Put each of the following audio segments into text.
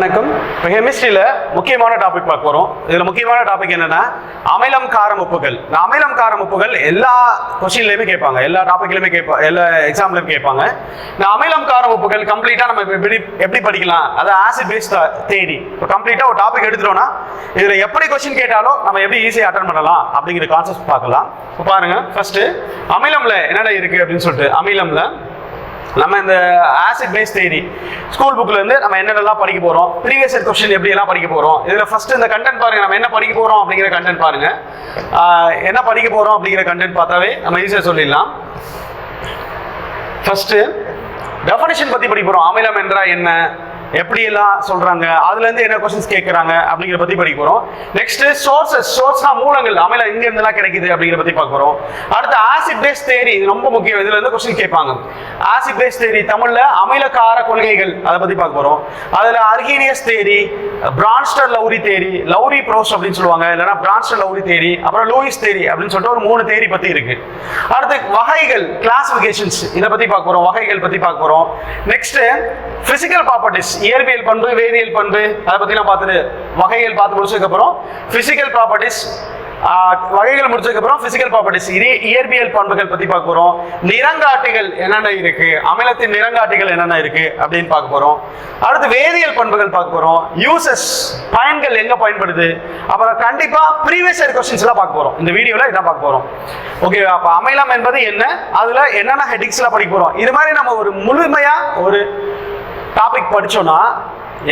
வணக்கம். இப்போ கெமிஸ்ட்ரியில் முக்கியமான டாபிக் பார்க்க போகிறோம். இதில் முக்கியமான டாபிக் என்னென்னா அமிலம் காரம் உப்புகள். இந்த அமிலம் காரம் உப்புகள் எல்லா கொஸ்டின்லையுமே கேட்பாங்க, எல்லா டாப்பிக்லையுமே கேட்பாங்க, எல்லா எக்ஸாம்லையும் கேட்பாங்க. இந்த அமிலம் காரம் உப்புகள் கம்ப்ளீட்டாக நம்ம எப்படி படிக்கலாம், அது ஆசிட் பேஸ் தேடி இப்போ கம்ப்ளீட்டாக ஒரு டாபிக் எடுத்துட்டோம்னா இதில் எப்படி கொஸ்டின் கேட்டாலும் நம்ம எப்படி ஈஸியாக அட்டன் பண்ணலாம் அப்படிங்கிற கான்செப்ட் பார்க்கலாம். இப்போ பாருங்க, ஃபர்ஸ்ட் அமிலம்ல என்னென்ன இருக்கு அப்படின்னு சொல்லிட்டு. அமிலம்ல நம்ம இந்த ஆசிட் பேஸ் தியரி ஸ்கூல் புக்ல இருந்து நம்ம என்னென்னலாம் படிக்க போறோம், ப்ரீவியஸ் இயர் क्वेश्चन எப்படி எல்லாம் படிக்க போறோம். இதுல ஃபர்ஸ்ட் இந்த கண்டென்ட் பாருங்க, நம்ம என்ன படிக்க போறோம் அப்படிங்கிற கண்டென்ட் பாருங்க. என்ன படிக்க போறோம் அப்படிங்கிற கண்டென்ட் பார்த்தாவே நம்ம ஈஸியா சொல்லிடலாம். ஃபர்ஸ்ட் டெஃபினிஷன் பத்தி படிக்க போறோம். அமிலம் என்றால் என்ன, எப்படி எல்லாம் சொல்றாங்க, அதுல இருந்து என்ன क्वेश्चंस கேக்குறாங்க அப்படிங்கற பத்தி படிக்க போறோம். நெக்ஸ்ட் சோர்ஸ்னா மூலங்கள், அமிலம் எங்க இருந்தெல்லாம் கிடைக்குது அப்படிங்கற பத்தி பார்க்க போறோம். அடுத்து ஆசிட் பேஸ் தியரி, இது ரொம்ப முக்கியம், இதுல இருந்து क्वेश्चन கேட்பாங்க. ஆசிட் பேஸ் தியரி தமிழ்ல அமிலகார கொள்கைகள், அதை பத்தி பார்க்க போறோம். அதுல Arrhenius theory, Bronsted Lowry theory, Lowry ப்ரோஸ் அப்படின்னு சொல்லுவாங்க, இல்லைன்னா பிரான்ஸ்டர் லௌரி தியரி, அப்புறம் லூயிஸ் தியரி அப்படின்னு சொல்லிட்டு ஒரு 3 தியரி பத்தி இருக்கு. அடுத்து வகைகள், கிளாசிபிகேஷன்ஸ், இதை பத்தி பார்க்க போறோம், வகைகள் பத்தி பார்க்க போறோம். நெக்ஸ்ட் பிசிக்கல் ப்ராப்பர்ட்டிஸ், இயற்பியல் பண்பு, வேதியியல் பண்பு, அதை பத்திலாம் பார்த்துட்டு வகைகள் பார்த்து முடிச்சதுக்கு அப்புறம் பிசிக்கல் ப்ராப்பர்ட்டிஸ், வகைகள் முடிச்சதுக்கு அப்புறம் பிசிக்கல் ப்ராப்பர்ட்டிஸ், இயற்பியல் பண்புகள் பத்தி பார்க்க போறோம். நிறங்காட்டிகள் என்னென்ன இருக்கு, அமிலத்தின் நிறங்காட்டிகள் என்னென்ன இருக்கு அப்படின்னு பார்க்க போறோம். அடுத்து வேதியியல் பண்புகள் பார்க்க போறோம். யூசஸ், பயன்கள் எங்க பயன்படுது, அப்புறம் கண்டிப்பா ப்ரீவியஸ் இயர் क्वेश्चंस எல்லாம் பார்க்க போறோம். இந்த வீடியோல இதான் பார்க்க போறோம். ஓகே, அப்ப அமிலம் என்பது என்ன, அதுல என்னென்ன ஹெட்டிங்ஸ் எல்லாம் படிக்க போறோம். இது மாதிரி நம்ம ஒரு முழுமையா ஒரு டாபிக் படிச்சோம்னா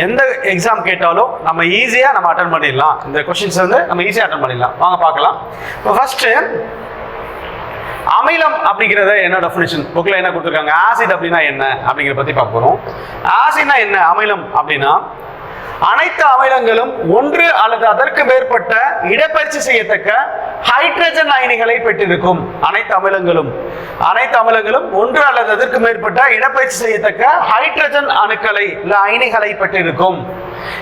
எந்த எக்ஸாம் கேட்டாலும் நம்ம ஈஸியா நம்ம அட்டன் பண்ணிடலாம். இந்த क्वेश्चंस வந்து நம்ம ஈஸியா அட்டன் பண்ணிடலாம். வாங்க பார்க்கலாம். இப்போ ஃபர்ஸ்ட் அமிலம் அப்படிங்கறத என்ன டெஃபினிஷன் புக்ல என்ன கொடுத்திருக்காங்க, ஆசிட் அப்படின்னா என்ன அப்படிங்கறத பத்தி பார்க்க போறோம். ஆசிட்னா என்ன, அமிலம் அப்படின்னா அனைத்து அமிலங்களும் ஒன்று அல்லது அதற்கு மேற்பட்ட இடப்பெயர்ச்சி செய்யத்தக்க ஹைட்ரஜன் அயனிகளை பெற்றிருக்கும். அனைத்து அமிலங்களும் ஒன்று அல்லது அதற்கு மேற்பட்ட இடப்பெயர்ச்சி செய்யத்தக்க ஹைட்ரஜன் அணுக்களை இல்ல அயனிகளை பெற்றிருக்கும்.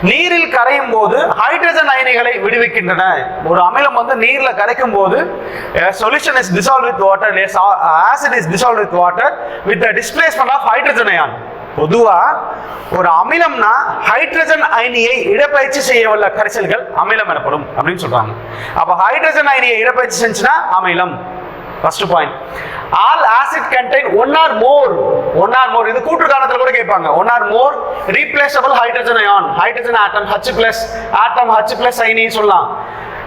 நீரில் கரையும் போது ஹைட்ரஜன் அயனிகளை விடுவிக்கின்றன. ஒரு அமிலம் வந்து நீர்ல கரைக்கும் போது solution is dissolved with water, acid is dissolved with water with the displacement of hydrogen ion. பொதுவா ஒரு அமிலம்னா ஹைட்ரஜன் அயனியை இடப்பெயர்ச்சி செய்ய வல்ல கரைசல்கள் அமிலம் எனப்படும் அப்படின்னு சொல்றாங்க. அப்ப ஹைட்ரஜன் அயனியை இடப்பெயர்ச்சி செஞ்சுனா அமிலம். First point. All acid contain one or more இது கூற்று காரணத்துல கூட கேட்பாங்க. One or more replaceable hydrogen ion, hydrogen atom H+ அயனி சொல்லலாம்.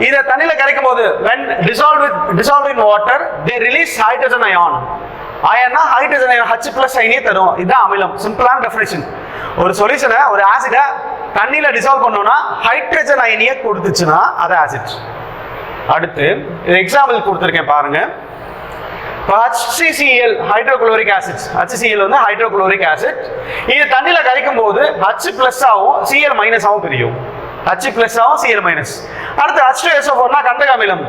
இத தண்ணில கரைக்கும் போது when dissolved in water they release hydrogen ion. அயனா ஹைட்ரஜன் அயன் H+ அயனியை தரும். இதுதான் அமிலம். சிம்பிளான டெஃபினிஷன். ஒரு சொல்யூஷனை, ஒரு ஆசிட தண்ணில டிசால்வ் பண்ணோம்னா ஹைட்ரஜன் அயனியை கொடுத்துச்சுன்னா அது ஆசிட். அடுத்து எக்ஸாம்பிள் கொடுத்துருக்கேன் பாருங்க. HCl ஹைட்ரோகுளோரிக் ஆசிட், HCl வந்து ஹைட்ரோகுளோரிக் ஆசிட். இது தண்ணில கரைக்கும் போது H+ ஆகும், Cl- ஆகும் பிரியும். H+ ஆகும், Cl-. அடுத்து H2SO4 கந்தக அமிலம்,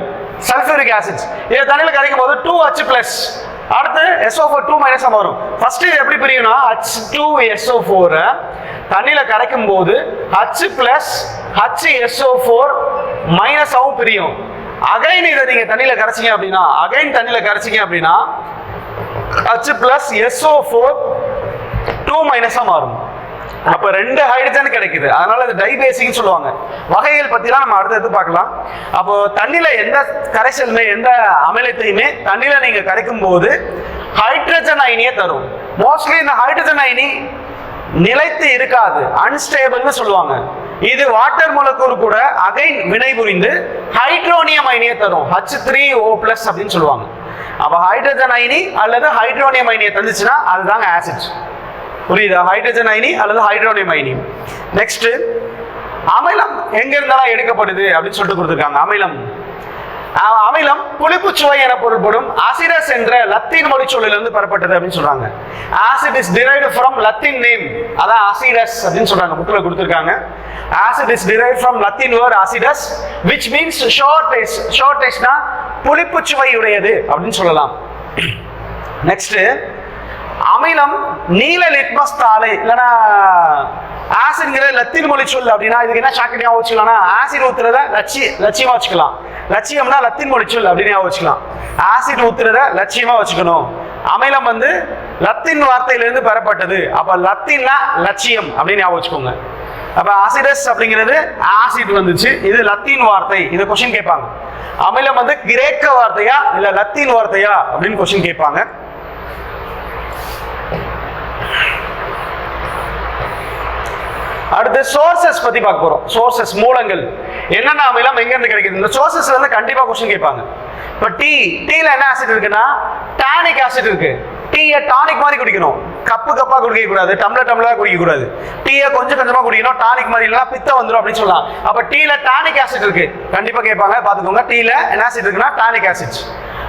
சல்ஃபியூரிக் ஆசிட். இது தண்ணில கரைக்கும் போது 2H+, அடுத்து SO4 2- வரும். ஃபர்ஸ்ட் இது எப்படி பிரியும்னா H2SO4 தண்ணில கரைக்கும் போது H+ HSO4- ஆகும் பிரியும். அகைன் இதை நீங்க தண்ணில கரைச்சீங்க அப்படின்னா H+ SO4 2- மாறும். அப்ப 2 ஹைட்ரஜன் கிடைக்குது. அதனால இது டைபேசிக்னு சொல்லுவாங்க. வகைகள் பத்திலாம் நம்ம அடுத்து பார்க்கலாம். அப்போ தண்ணில எந்த கரைசலுமே, எந்த அமிலத்தையுமே தண்ணில நீங்க கரைக்கும் போது ஹைட்ரஜன் அயனியை தரும். மோஸ்ட்லி இந்த ஹைட்ரஜன் அயனி நிலைத்து இருக்காது, அன்ஸ்டேபிள்னு சொல்லுவாங்க. இது வாட்டர் மூலக்கூறு கூட அகைன் வினை புரிந்து ஹைட்ரோனியம் அயனியை தரும், H3O+ அப்படின்னு சொல்லுவாங்க. அப்ப ஹைட்ரஜன் அயனி அல்லது ஹைட்ரோனியம் அயனியை தந்துச்சுன்னா அதுதாங்க ஆசிட். புரியுதா? ஹைட்ரஜன் அயனி அல்லது ஹைட்ரோனியம் அயனி. நெக்ஸ்ட் அமிலம் எங்க இருந்தாலும் எடுக்கப்படுது அப்படின்னு சொல்லிட்டு கொடுத்திருக்காங்க. அமிலம் புளிப்பு சுவை என பொருள்படும் அசிடஸ் என்ற லத்தீன் மொழி சொல்லிலிருந்து பெறப்பட்டது அப்படின்னு சொல்றாங்க. Acid is derived from Latin name, அதான் அசிடஸ் அப்படின்னு சொல்றாங்க, புக்ல கொடுத்திருக்காங்க. Acid is derived from Latin word acidus which means short taste-னா புளிப்பு சுவை உடையது அப்படின்னு சொல்லலாம். நெக்ஸ்ட் அமிலம் நீல லிட்மஸ் தாளை இல்லைன்னா ஆசிட்ங்கிற லத்தீன் மொழி சொல் அப்படின்னா இதுக்கு என்ன ஷார்ட்கட்டாக வச்சுக்கலாம்னா ஆசிட் ஊத்துறத லட்சியமா வச்சுக்கலாம். லட்சியம்னா லத்தீன் மொழி சொல் அப்படின்னு வச்சுக்கலாம். ஆசிட் ஊத்துறத லட்சியமா வச்சுக்கணும். அமிலம் லத்தீன் வார்த்தையிலிருந்து பெறப்பட்டது. அப்ப லத்தீன்னா லட்சியம் அப்படின்னு வச்சுக்கோங்க. அப்ப ஆசிடஸ் அப்படிங்கிறது ஆசிட் வந்துச்சு, இது லத்தீன் வார்த்தை. இது கொஸ்டின் கேட்பாங்க. அமிலம் வந்து கிரேக்க வார்த்தையா இல்ல லத்தீன் வார்த்தையா அப்படின்னு கொஸ்டின் கேட்பாங்க. அடுத்து சோர்சஸ் பத்தி பார்க்க போறோம். சோர்சஸ், மூலங்கள். என்னென்ன அமிலம் எங்க இருந்து கிடைக்குது? இந்த சோர்சஸ்ல இருந்து கண்டிப்பா கொஸ்டின் கேட்பாங்க. இப்ப டீல என்ன ஆசிட் இருக்குன்னா டானிக் ஆசிட் இருக்கு. டீயை டானிக் மாதிரி குடிக்கணும், கப்பா குடிக்க கூடாது, டம்ளரா குடிக்க கூடாது. டீயை கொஞ்சம் கொஞ்சமா குடிக்கணும், டானிக் மாதிரி இல்லைன்னா பித்தம் வந்துடும் அப்படின்னு சொல்லலாம். அப்ப டீல டானிக் ஆசிட் இருக்கு, கண்டிப்பா கேட்பாங்க, பாத்துக்கோங்க. டீல என்ன ஆசிட் இருக்குன்னா டானிக் ஆசிட்.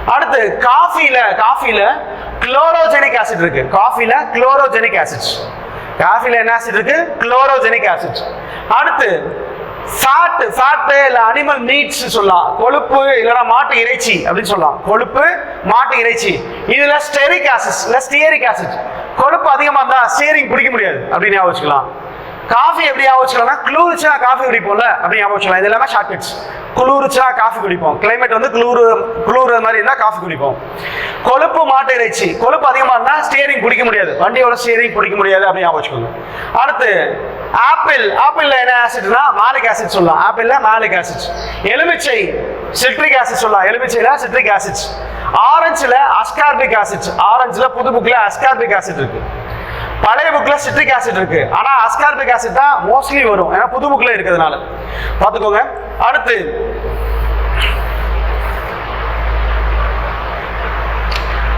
அடுத்து காஃபில குளோரோஜெனிக் ஆசிட் இருக்கு. காஃபில குளோரோஜெனிக் ஆசிட். காஃபில என்ன ஆசிட் இருக்கு? Chlorogenic acid. அடுத்து ஃபேட் இல்ல அனிமல் மீட்ஸ் சொல்லலாம், கொழுப்பு இல்லனா மாட்டு இறைச்சி அப்படின்னு சொல்லலாம். கொழுப்பு, மாட்டு இறைச்சி. இதுல ஸ்டெரிக் ஆசிட் இல்ல ஸ்டியரிக் ஆசிட். கொழுப்பு அதிகமா இருந்தா ஸ்டியரிங் பிடிக்க முடியாது அப்படின்னு ஞாபகம் வச்சுக்கலாம். காஃபி எப்படி ஞாபகம் வச்சுக்கலாம்னா குளிர்ச்சியா காஃபி குடிப்போம்ல அப்படி ஞாபகம் வச்சுக்கலாம். இது எல்லாமே ஷார்ட்கட்ஸ். குளிர்ச்சியா காஃபி குடிப்போம், கிளைமேட் வந்து குளிர் மாதிரி இருந்தா காஃபி குடிப்போம். கொழுப்பு, மாட்டு இறைச்சி. கொழுப்பு அதிகமா இருந்தா ஸ்டியரிங் பிடிக்க முடியாது, வண்டியோட ஸ்டியரிங் பிடிக்க முடியாது அப்படி ஞாபகம் வச்சுக்கோங்க. அடுத்து ஆப்பிள்ல என்ன ஆசிட்னா மாலிக் ஆசிட் சொல்லலாம். ஆப்பிள்ல மாலிக் ஆசிட். எலுமிச்சை சிட்ரிக் ஆசிட் சொல்லலாம். எலுமிச்சையில சிட்ரிக் ஆசிட். ஆரஞ்சுல அஸ்கார்பிக் ஆசிட். ஆரஞ்சுல புது புக்ல அஸ்கார்பிக் ஆசிட் இருக்கு, பழைய புக்ல சிட்ரிக் ஆசிட் இருக்கு. ஆனா அஸ்கார்பிக் ஆசிட் தான் மோஸ்ட்லி வரும், ஏன்னா புது புக்ல இருக்கிறதுனால பாத்துக்கோங்க. அடுத்து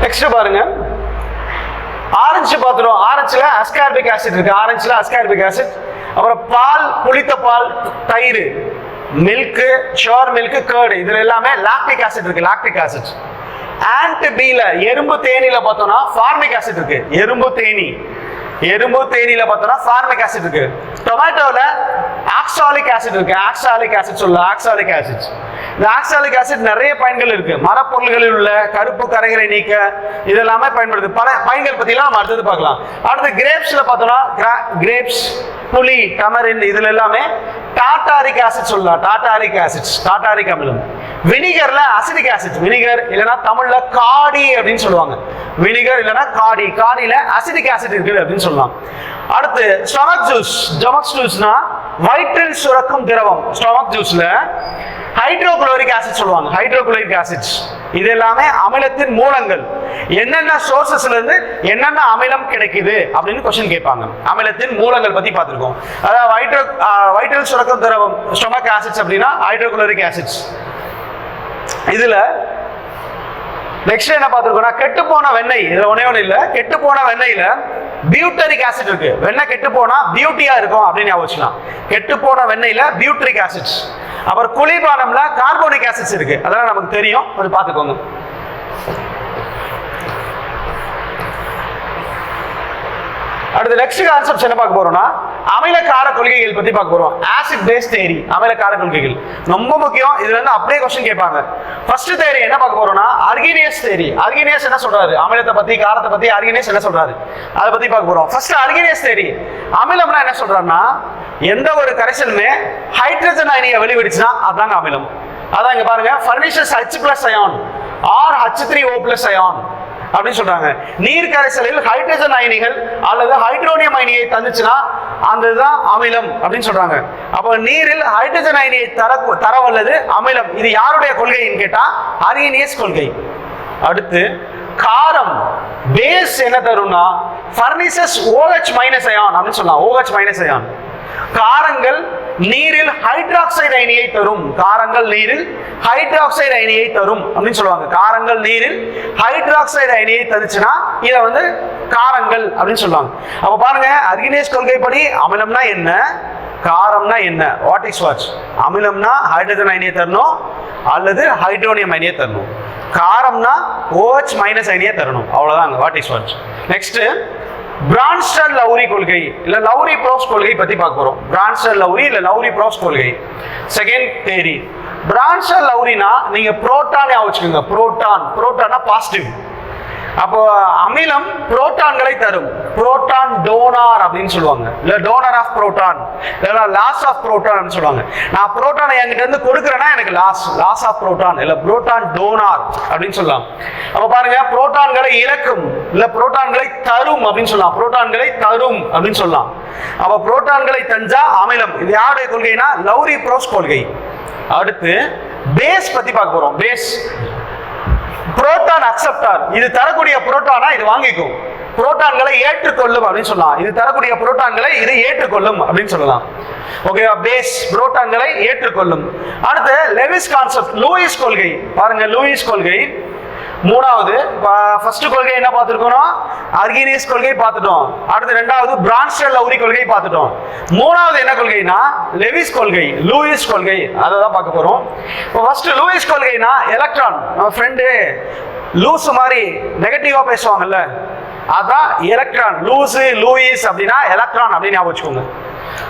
நெக்ஸ்ட் பாருங்க, ஆரஞ்சு பாத்துறோம். ஆரஞ்சுல அஸ்கார்பிக் ஆசிட் இருக்கு. ஆரஞ்சுல அஸ்கார்பிக் ஆசிட். அப்புறம் பால், புளித்த பால், தயிர், மில்க், ஷோர் மில்க், கர்ட், இதுல எல்லாமே லாக்டிக் ஆசிட் இருக்கு. Lactic acid. ஆண்ட் பீல எறும்பு தேனில பார்த்தோம்னா ஃபார்மிக் ஆசிட் இருக்கு. எறும்பு தேனில பார்த்தோம்னா ஃபார்மிக் ஆசிட் இருக்கு. டொமேட்டோல ஆக்சாலிக் ஆசிட் இருக்கு. ஆக்சாலிக் ஆசிட் சொல்லலாம். Oxalic acid. இந்த ஆக்சாலிக் ஆசிட் நிறைய பயன்கள் இருக்கு. மரப்பொருள்களில் உள்ள கருப்பு கரைகளை நீக்க இதெல்லாமே பயன்படுது. பல பயன்கள் பத்திலாம் நம்ம அடுத்தது பார்க்கலாம். அடுத்து கிரேப்ஸ்ல பார்த்தோம்னா கிரேப்ஸ், புளி, டமரின், இதுல எல்லாமே டாட்டாரிக் ஆசிட் சொல்லலாம். டாட்டாரிக் ஆசிட், டாட்டாரிக் அமிலம். வினிகர்ல அசிடிக் ஆசிட். வினிகர் இல்லனா தமிழ்ல காடி அப்படின்னு சொல்லுவாங்க. வினிகர் இல்லனா காடி. காடியில அசிடிக் ஆசிட் இருக்கு அப்படின்னு சொல்லலாம். அடுத்து ஸ்டொமக் ஜூஸ்னா வயிற்றில் சுரக்கும் திரவம். ஸ்டொமக் ஜூஸ்ல ஹைட்ரோகுளோரிக் ஆசிட் சொல்லுவாங்க. Hydrochloric acid. இது எல்லாமே அமிலத்தின் மூலங்கள். என்னென்ன சோர்சஸ்ல இருந்து என்னென்ன அமிலம் கிடைக்குது அப்படின்னு क्वेश्चन கேட்பாங்க. அமிலத்தின் மூலங்கள் பத்தி பார்த்திருக்கோம். அதாவது வயிற்றில் சுரக்கும் திரவம் ஸ்டொமக் ஆசிட்ஸ் அப்படின்னா ஹைட்ரோகுளோரிக் ஆசிட்ஸ். இதுல நெக்ஸ்ட் என்ன பார்த்திருக்கோம்னா கெட்டு போன வெண்ணெய். இதுல ஒண்ணே இல்ல, கெட்டு போன வெண்ணெய்ல பியூட்டரிக் ஆசிட் இருக்கு. வெண்ணெய் கெட்டு போனா பியூட்டியா இருக்கும் அப்படின்னு ஞாபகம் வச்சுக்கலாம். கெட்டு போன வெண்ணெய்ல பியூட்டரிக் ஆசிட்ஸ். அப்புறம் குளிர்பானம்ல கார்போனிக் ஆசிட்ஸ் இருக்கு, அதெல்லாம் நமக்கு தெரியும், கொஞ்சம் பார்த்துக்கோங்க. அடுத்து நெக்ஸ்ட் கான்செப்ட் என்ன பார்க்க போறோம்னா அமிலக்கார கொள்கைகள் பத்தி பார்க்க போறோம். ஆசிட் பேஸ் தியரி, அமிலக்கார கொள்கைகள் ரொம்ப முக்கியம். இதுல இருந்து அப்படியே क्वेश्चन கேட்பாங்க. ஃபர்ஸ்ட் தியரி என்ன பார்க்க போறோம்னா அர்கினியஸ் தியரி. அர்கினியஸ் என்ன சொல்றாரு? அமிலத்தை பத்தி, காரத்தை பத்தி அர்கினியஸ் என்ன சொல்றாரு அதை பத்தி பார்க்க போறோம். First Arrhenius theory. அமிலம்னா என்ன சொல்றாருன்னா எந்த ஒரு கரைசலுமே ஹைட்ரஜன் அயனியை வெளிவிடுச்சுன்னா அதாங்க அமிலம். அதான் இங்க பாருங்க, ஃபர்னிச்சர்ஸ் H+ ion or H3O+ ion அப்படின்னு சொல்றாங்க. நீர் கரைசலில் ஹைட்ரஜன் அயனிகள் அல்லது ஹைட்ரோனியம் அயனியை தந்துச்சுன்னா அதுதான் அமிலம் அப்படின்னு சொல்றாங்க. அப்போ நீரில் ஹைட்ரஜன் அயனியை தரவல்லது அமிலம். இது யாருடைய கொள்கைன்னு கேட்டா அர்கினியஸ் கொள்கை. அடுத்து காரம் பேஸ் என்ன தரும்னா ஃபர்னிச்சர்ஸ் OH- அயான் அப்படின்னு சொல்லலாம். OH- ion. காரங்கள் நீரில் ஹைட்ராக்சைடு அயனியை தரும். காரங்கள் நீரில் ஹைட்ராக்சைடு அயனியை தரும் அப்படின்னு சொல்லுவாங்க. காரங்கள் நீரில் ஹைட்ராக்சைடு அயனியை தருச்சுன்னா இதை வந்து காரங்கள் அப்படின்னு சொல்லுவாங்க. அப்ப பாருங்க, அர்கினியஸ் கொள்கைப்படி அமிலம்னா என்ன, காரம்னா என்ன, வாட் இஸ் வாட். அமிலம்னா ஹைட்ரஜன் அயனியை தரணும் அல்லது ஹைட்ரோனியம் அயனியை தரணும். காரம்னா OH- அயனியை தரணும். அவ்வளவுதான் what is what. Next Bronsted Lowry கொள்கை இல்ல லவுரி ப்ரோப்ஸ் கொள்கை பத்தி பார்க்க போறோம். பிரான்ஸ்டன் லவுரி இல்ல லவுரி ப்ரோப்ஸ் கொள்கை செகண்ட் தியரி. பிரான்ஸ்டன் லவுரினா நீங்க புரோட்டான் ஞாபகம் வச்சுக்கோங்க. புரோட்டான்னா பாசிட்டிவ். அப்போ அமிலம் புரோட்டான்களை தரும், புரோட்டான் டோனார் அப்படின்னு சொல்லுவாங்க, இல்ல டோனர் ஆஃப் புரோட்டான், இல்ல லாஸ் ஆஃப் புரோட்டான் சொல்லுவாங்க. நான் புரோட்டானை என்கிட்ட இருந்து கொடுக்குறேன்னா எனக்கு லாஸ் ஆஃப் புரோட்டான், இல்ல புரோட்டான் டோனார் அப்படின்னு சொல்லலாம். அப்ப பாருங்க, புரோட்டான்களை இழக்கும், இல்ல புரோட்டான்களை தரும் அப்படின்னு சொல்லலாம், புரோட்டான்களை தரும் அப்படின்னு சொல்லலாம். அப்ப புரோட்டான்களை தஞ்சா அமிலம். இது யாருடைய கொள்கைனா லவ்ரி ப்ரோஸ் கொள்கை. அடுத்து பேஸ் பத்தி பார்க்க போறோம். பேஸ் புரோட்டான் அக்செப்டார், இது தரக்கூடிய புரோட்டானா இது வாங்கிக்கும், புரோட்டான்களை ஏற்றுக்கொள்ளும் அப்படின்னு சொல்லலாம். இது தரக்கூடிய புரோட்டான்களை இது ஏற்றுக்கொள்ளும் அப்படின்னு சொல்லலாம். ஓகேவா? பேஸ் புரோட்டான்களை ஏற்றுக்கொள்ளும். அடுத்து லெவிஸ் கான்செப்ட், லூயிஸ் கொள்கை. பாருங்க, லூயிஸ் கொள்கை மூணாவது. ஃபர்ஸ்ட் கொள்கை என்ன பார்த்துருக்கோம்? அர்கினியஸ் கொள்கை பார்த்துட்டோம். அடுத்து ரெண்டாவது பிரான்ஸ்டர் லவ்ரி கொள்கை பார்த்துட்டோம். மூணாவது என்ன கொள்கைனா லெவிஸ் கொள்கை, லூயிஸ் கொள்கை, அதை தான் பார்க்க போறோம். இப்போ ஃபர்ஸ்ட் லூயிஸ் கொள்கைனா எலக்ட்ரான். நம்ம ஃப்ரெண்டு லூஸ் மாதிரி நெகட்டிவா பேசுவாங்கல்ல, அதான் எலக்ட்ரான். லூஸ் லூயிஸ் அப்படின்னா எலக்ட்ரான் அப்படின்னு ஞாபகம் வச்சுக்கோங்க.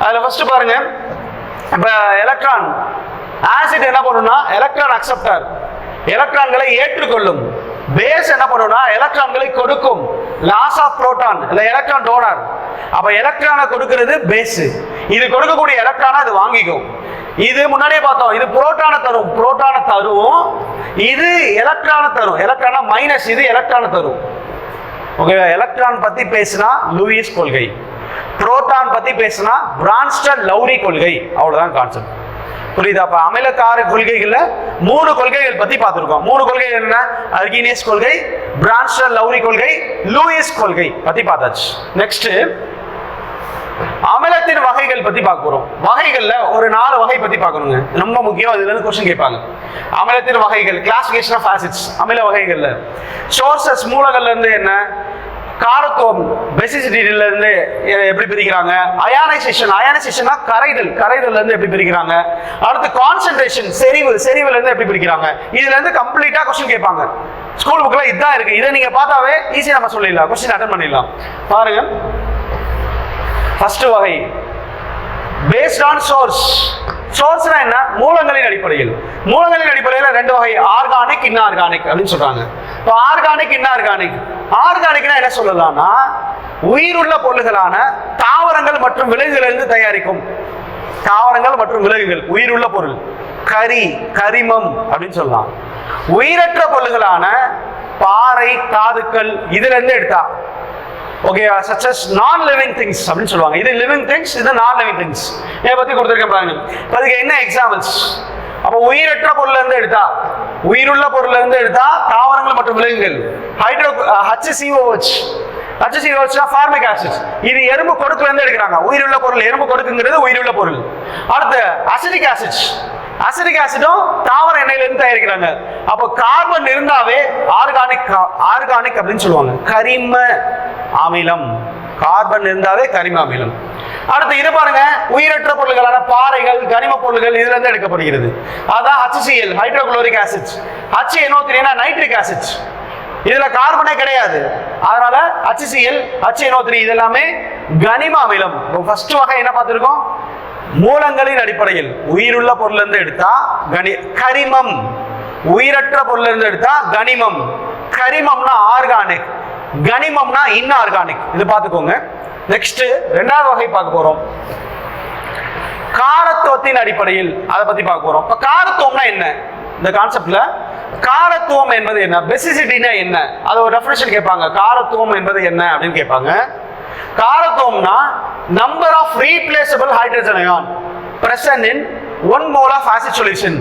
அதுல ஃபர்ஸ்ட் பாருங்க, இப்ப எலக்ட்ரான் ஆசிட் என்ன பண்ணும்னா எலக்ட்ரான் அக்செப்டர், எலக்ட்ரான்களை ஏற்றுக்கொள்ளும். பேஸ் என்ன பண்ணும்னா எலக்ட்ரான்களை கொடுக்கும், லாஸ் ஆஃப் புரோட்டான், இல்ல எலக்ட்ரான் டோனர். அப்ப எலக்ட்ரானை கொடுக்கிறது பேஸ், இது கொடுக்கக்கூடிய எலக்ட்ரானை அது வாங்கிக்கும். இது முன்னாடியே பார்த்தோம், இது புரோட்டானை தரும், புரோட்டானை தரும், இது எலக்ட்ரானை தரும், எலக்ட்ரானா மைனஸ், இது எலக்ட்ரானை தரும். ஓகே, எலக்ட்ரான் பத்தி பேசினா லூயிஸ் கொள்கை, புரோட்டான் பத்தி பேசினா பிரான்ஸ்டர் லவ்ரி கொள்கை. அவ்வளவுதான் கான்செப்ட். புரியுதா? அப்ப அமிலக்கார கொள்கைகள்ல மூணு கொள்கைகள் பத்தி பார்த்திருக்கோம். மூணு கொள்கைகள் என்ன? அர்கினியஸ் கொள்கை, பிரான்ஸ்டர் லவ்ரி கொள்கை, லூயிஸ் கொள்கை பத்தி பார்த்தாச்சு. நெக்ஸ்ட் அமிலத்தின் வகைகள் பத்தி பார்க்க போறோம். வகைகள்ல ஒரு 4 வகை பத்தி பார்க்கணுங்க, ரொம்ப முக்கியம். இதுல இருந்து क्वेश्चन கேட்பாங்க. அமிலத்தின் வகைகள், கிளாசிஃபிகேஷன் ஆஃப் ஆசிட்ஸ். அமில வகைகள்ல சோர்சஸ், மூலங்கள்ல இருந்து என்ன, காரத்துவம் பெசிசிட்டில இருந்து எப்படி பிரிக்கிறாங்க, அயானைசேஷன், அயானைசேஷனா கரைதல், கரைதல்ல இருந்து எப்படி பிரிக்கிறாங்க, அடுத்து கான்சென்ட்ரேஷன், செறிவு, செறிவுல இருந்து எப்படி பிரிக்கிறாங்க. இதுல இருந்து கம்ப்ளீட்டா क्वेश्चन கேட்பாங்க. ஸ்கூல் புக்ல இதான் இருக்கு. இதை நீங்க பார்த்தாவே ஈஸியா நம்ம சொல்லிடலாம், क्वेश्चन அட்டெண்ட் பண்ணிடலாம். பாருங்க, ஃபர்ஸ்ட் வகை பேஸ்ட் ஆன் சோர்ஸ். சோர்ஸ்னா என்ன? மூலங்களின் அடிப்படையில். மூலங்களின் அடிப்படையில் 2 வகை, ஆர்கானிக், இன்ஆர்கானிக் அப்படின்னு சொல்றாங்க. இப்போ ஆர்கானிக், இன்ஆர்கானிக். ஆர்கானிக்னா என்ன சொல்லலாம்னா உயிருள்ள பொருள்களான தாவரங்கள் மற்றும் விலங்குகளிலிருந்து தயாரிக்கும், தாவரங்கள் மற்றும் விலங்குகள் உயிருள்ள பொருள், கரி, கரிமம் அப்படின்னு சொல்லலாம். உயிரற்ற பொருள்களான பாறை, தாதுக்கள் இதுல இருந்து எடுத்தா okay, such as non living things அப்படின்னு சொல்லுவாங்க. இது living things, இது non living things. இதை பத்தி கொடுத்திருக்கேன் பாருங்க. அதுக்கு என்ன எக்ஸாம்பிள்ஸ்? அப்ப உயிரற்ற பொருள்ல இருந்து எடுத்தா, உயிருள்ள பொருள்ல இருந்து எடுத்தா தாவரங்கள் மற்றும் விலங்குகள். Hydro HCOH, HCOH formic acid, இது எறும்பு கொடுக்குல இருந்து எடுக்கிறாங்க. உயிருள்ள பொருள், எறும்பு கொடுக்குங்கிறது உயிருள்ள பொருள். அடுத்து அசிட்டிக் ஆசிட், அசிட்டிக் ஆசிடும் தாவர எண்ணெயில இருந்து தயாரிக்கிறாங்க. அப்போ கார்பன் இருந்தாவே ஆர்கானிக், ஆர்கானிக் அப்படின்னு சொல்லுவாங்க. கரிம அமிலம், கார்பன் இருந்தாவே கரிம அமிலம். அடுத்து இது பாருங்க, உயிரற்ற பொருள்களான பாறைகள், கனிம பொருள்கள் இதுல இருந்து எடுக்கப்படுகிறது. அதான் HCl, hydrochloric acid. HNO3 nitric acid, இதுல கார்பனே கிடையாது, அதனால HCl, HNO3 இது எல்லாமே கனிம அமிலம். ஃபர்ஸ்ட் வகை என்ன பார்த்திருக்கோம்? மூலங்களின் அடிப்படையில் உயிருள்ள பொருள்ல இருந்து எடுத்தா கரிமம், உயிரற்ற பொருள்ல இருந்து எடுத்தா கனிமம். கரிமம்னா ஆர்கானிக், கனிமம்னா இன்ஆர்கானிக். இது பார்த்துக்கோங்க. நெக்ஸ்ட் 2வது வகை பார்க்க போறோம், காரத்துவத்தின் அடிப்படையில். அதை பத்தி பார்க்க போறோம். இப்ப காரத்துவம்னா என்ன? இந்த கான்செப்ட்ல காரத்துவம் என்பது என்ன, பெசிசிட்டினா என்ன, அது ஒரு டெஃபினிஷன் கேட்பாங்க. காரத்துவம் என்பது என்ன அப்படின்னு கேட்பாங்க. காரத்துவம்னா number of replaceable hydrogen ion present in 1 mole of acid solution.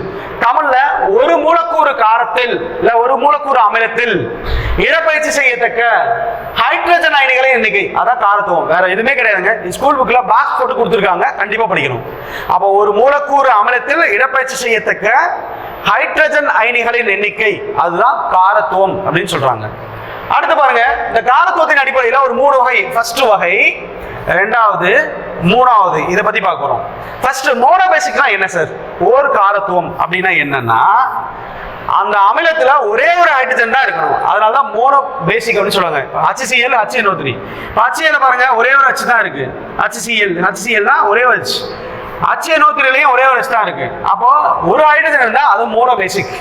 தமிழ்ல ஒரு மூலக்கூறு காரத்தில் இல்ல ஒரு மூலக்கூறு அமிலத்தில் இடப்பெயர்ச்சி செய்யத்தக்க ஹைட்ரஜன் அயனிகளின் எண்ணிக்கை, அதான் காரத்துவம். வேற எதுவுமே கிடையாதுங்க. ஸ்கூல் புக்ல பாக்ஸ் போட்டு கொடுத்துருக்காங்க, கண்டிப்பா படிக்கணும். அப்போ ஒரு மூலக்கூறு அமிலத்தில் இடப்பெயர்ச்சி செய்யத்தக்க ஹைட்ரஜன் அயனிகளின் எண்ணிக்கை, அதுதான் காரத்துவம் அப்படின்னு சொல்றாங்க. அடுத்து பாருங்க, இந்த காரத்துவத்தின் அடிப்படையில் ஒரு 3 வகை. ஃபர்ஸ்ட் வகை, 2வது, 3வது, இதை பத்தி பார்க்க போறோம். ஃபர்ஸ்ட் மோனோபேசிக்னா என்ன சார்? ஓர் காரத்துவம் அப்படின்னா என்னன்னா அந்த அமிலத்துல ஒரே ஒரு ஹைட்ரஜன் தான் இருக்கணும், அதனால தான் மோனோபேசிக் அப்படின்னு சொல்லுவாங்க. HCl, HNO3. HCl பாருங்க, ஒரே ஒரு H தான் இருக்கு. HCl தான் ஒரே ஒரு H. HNO3லயும் ஒரே ஒரு H தான் இருக்கு. அப்போ ஒரு ஹைட்ரஜன் இருந்தா அது மோனோபேசிக்,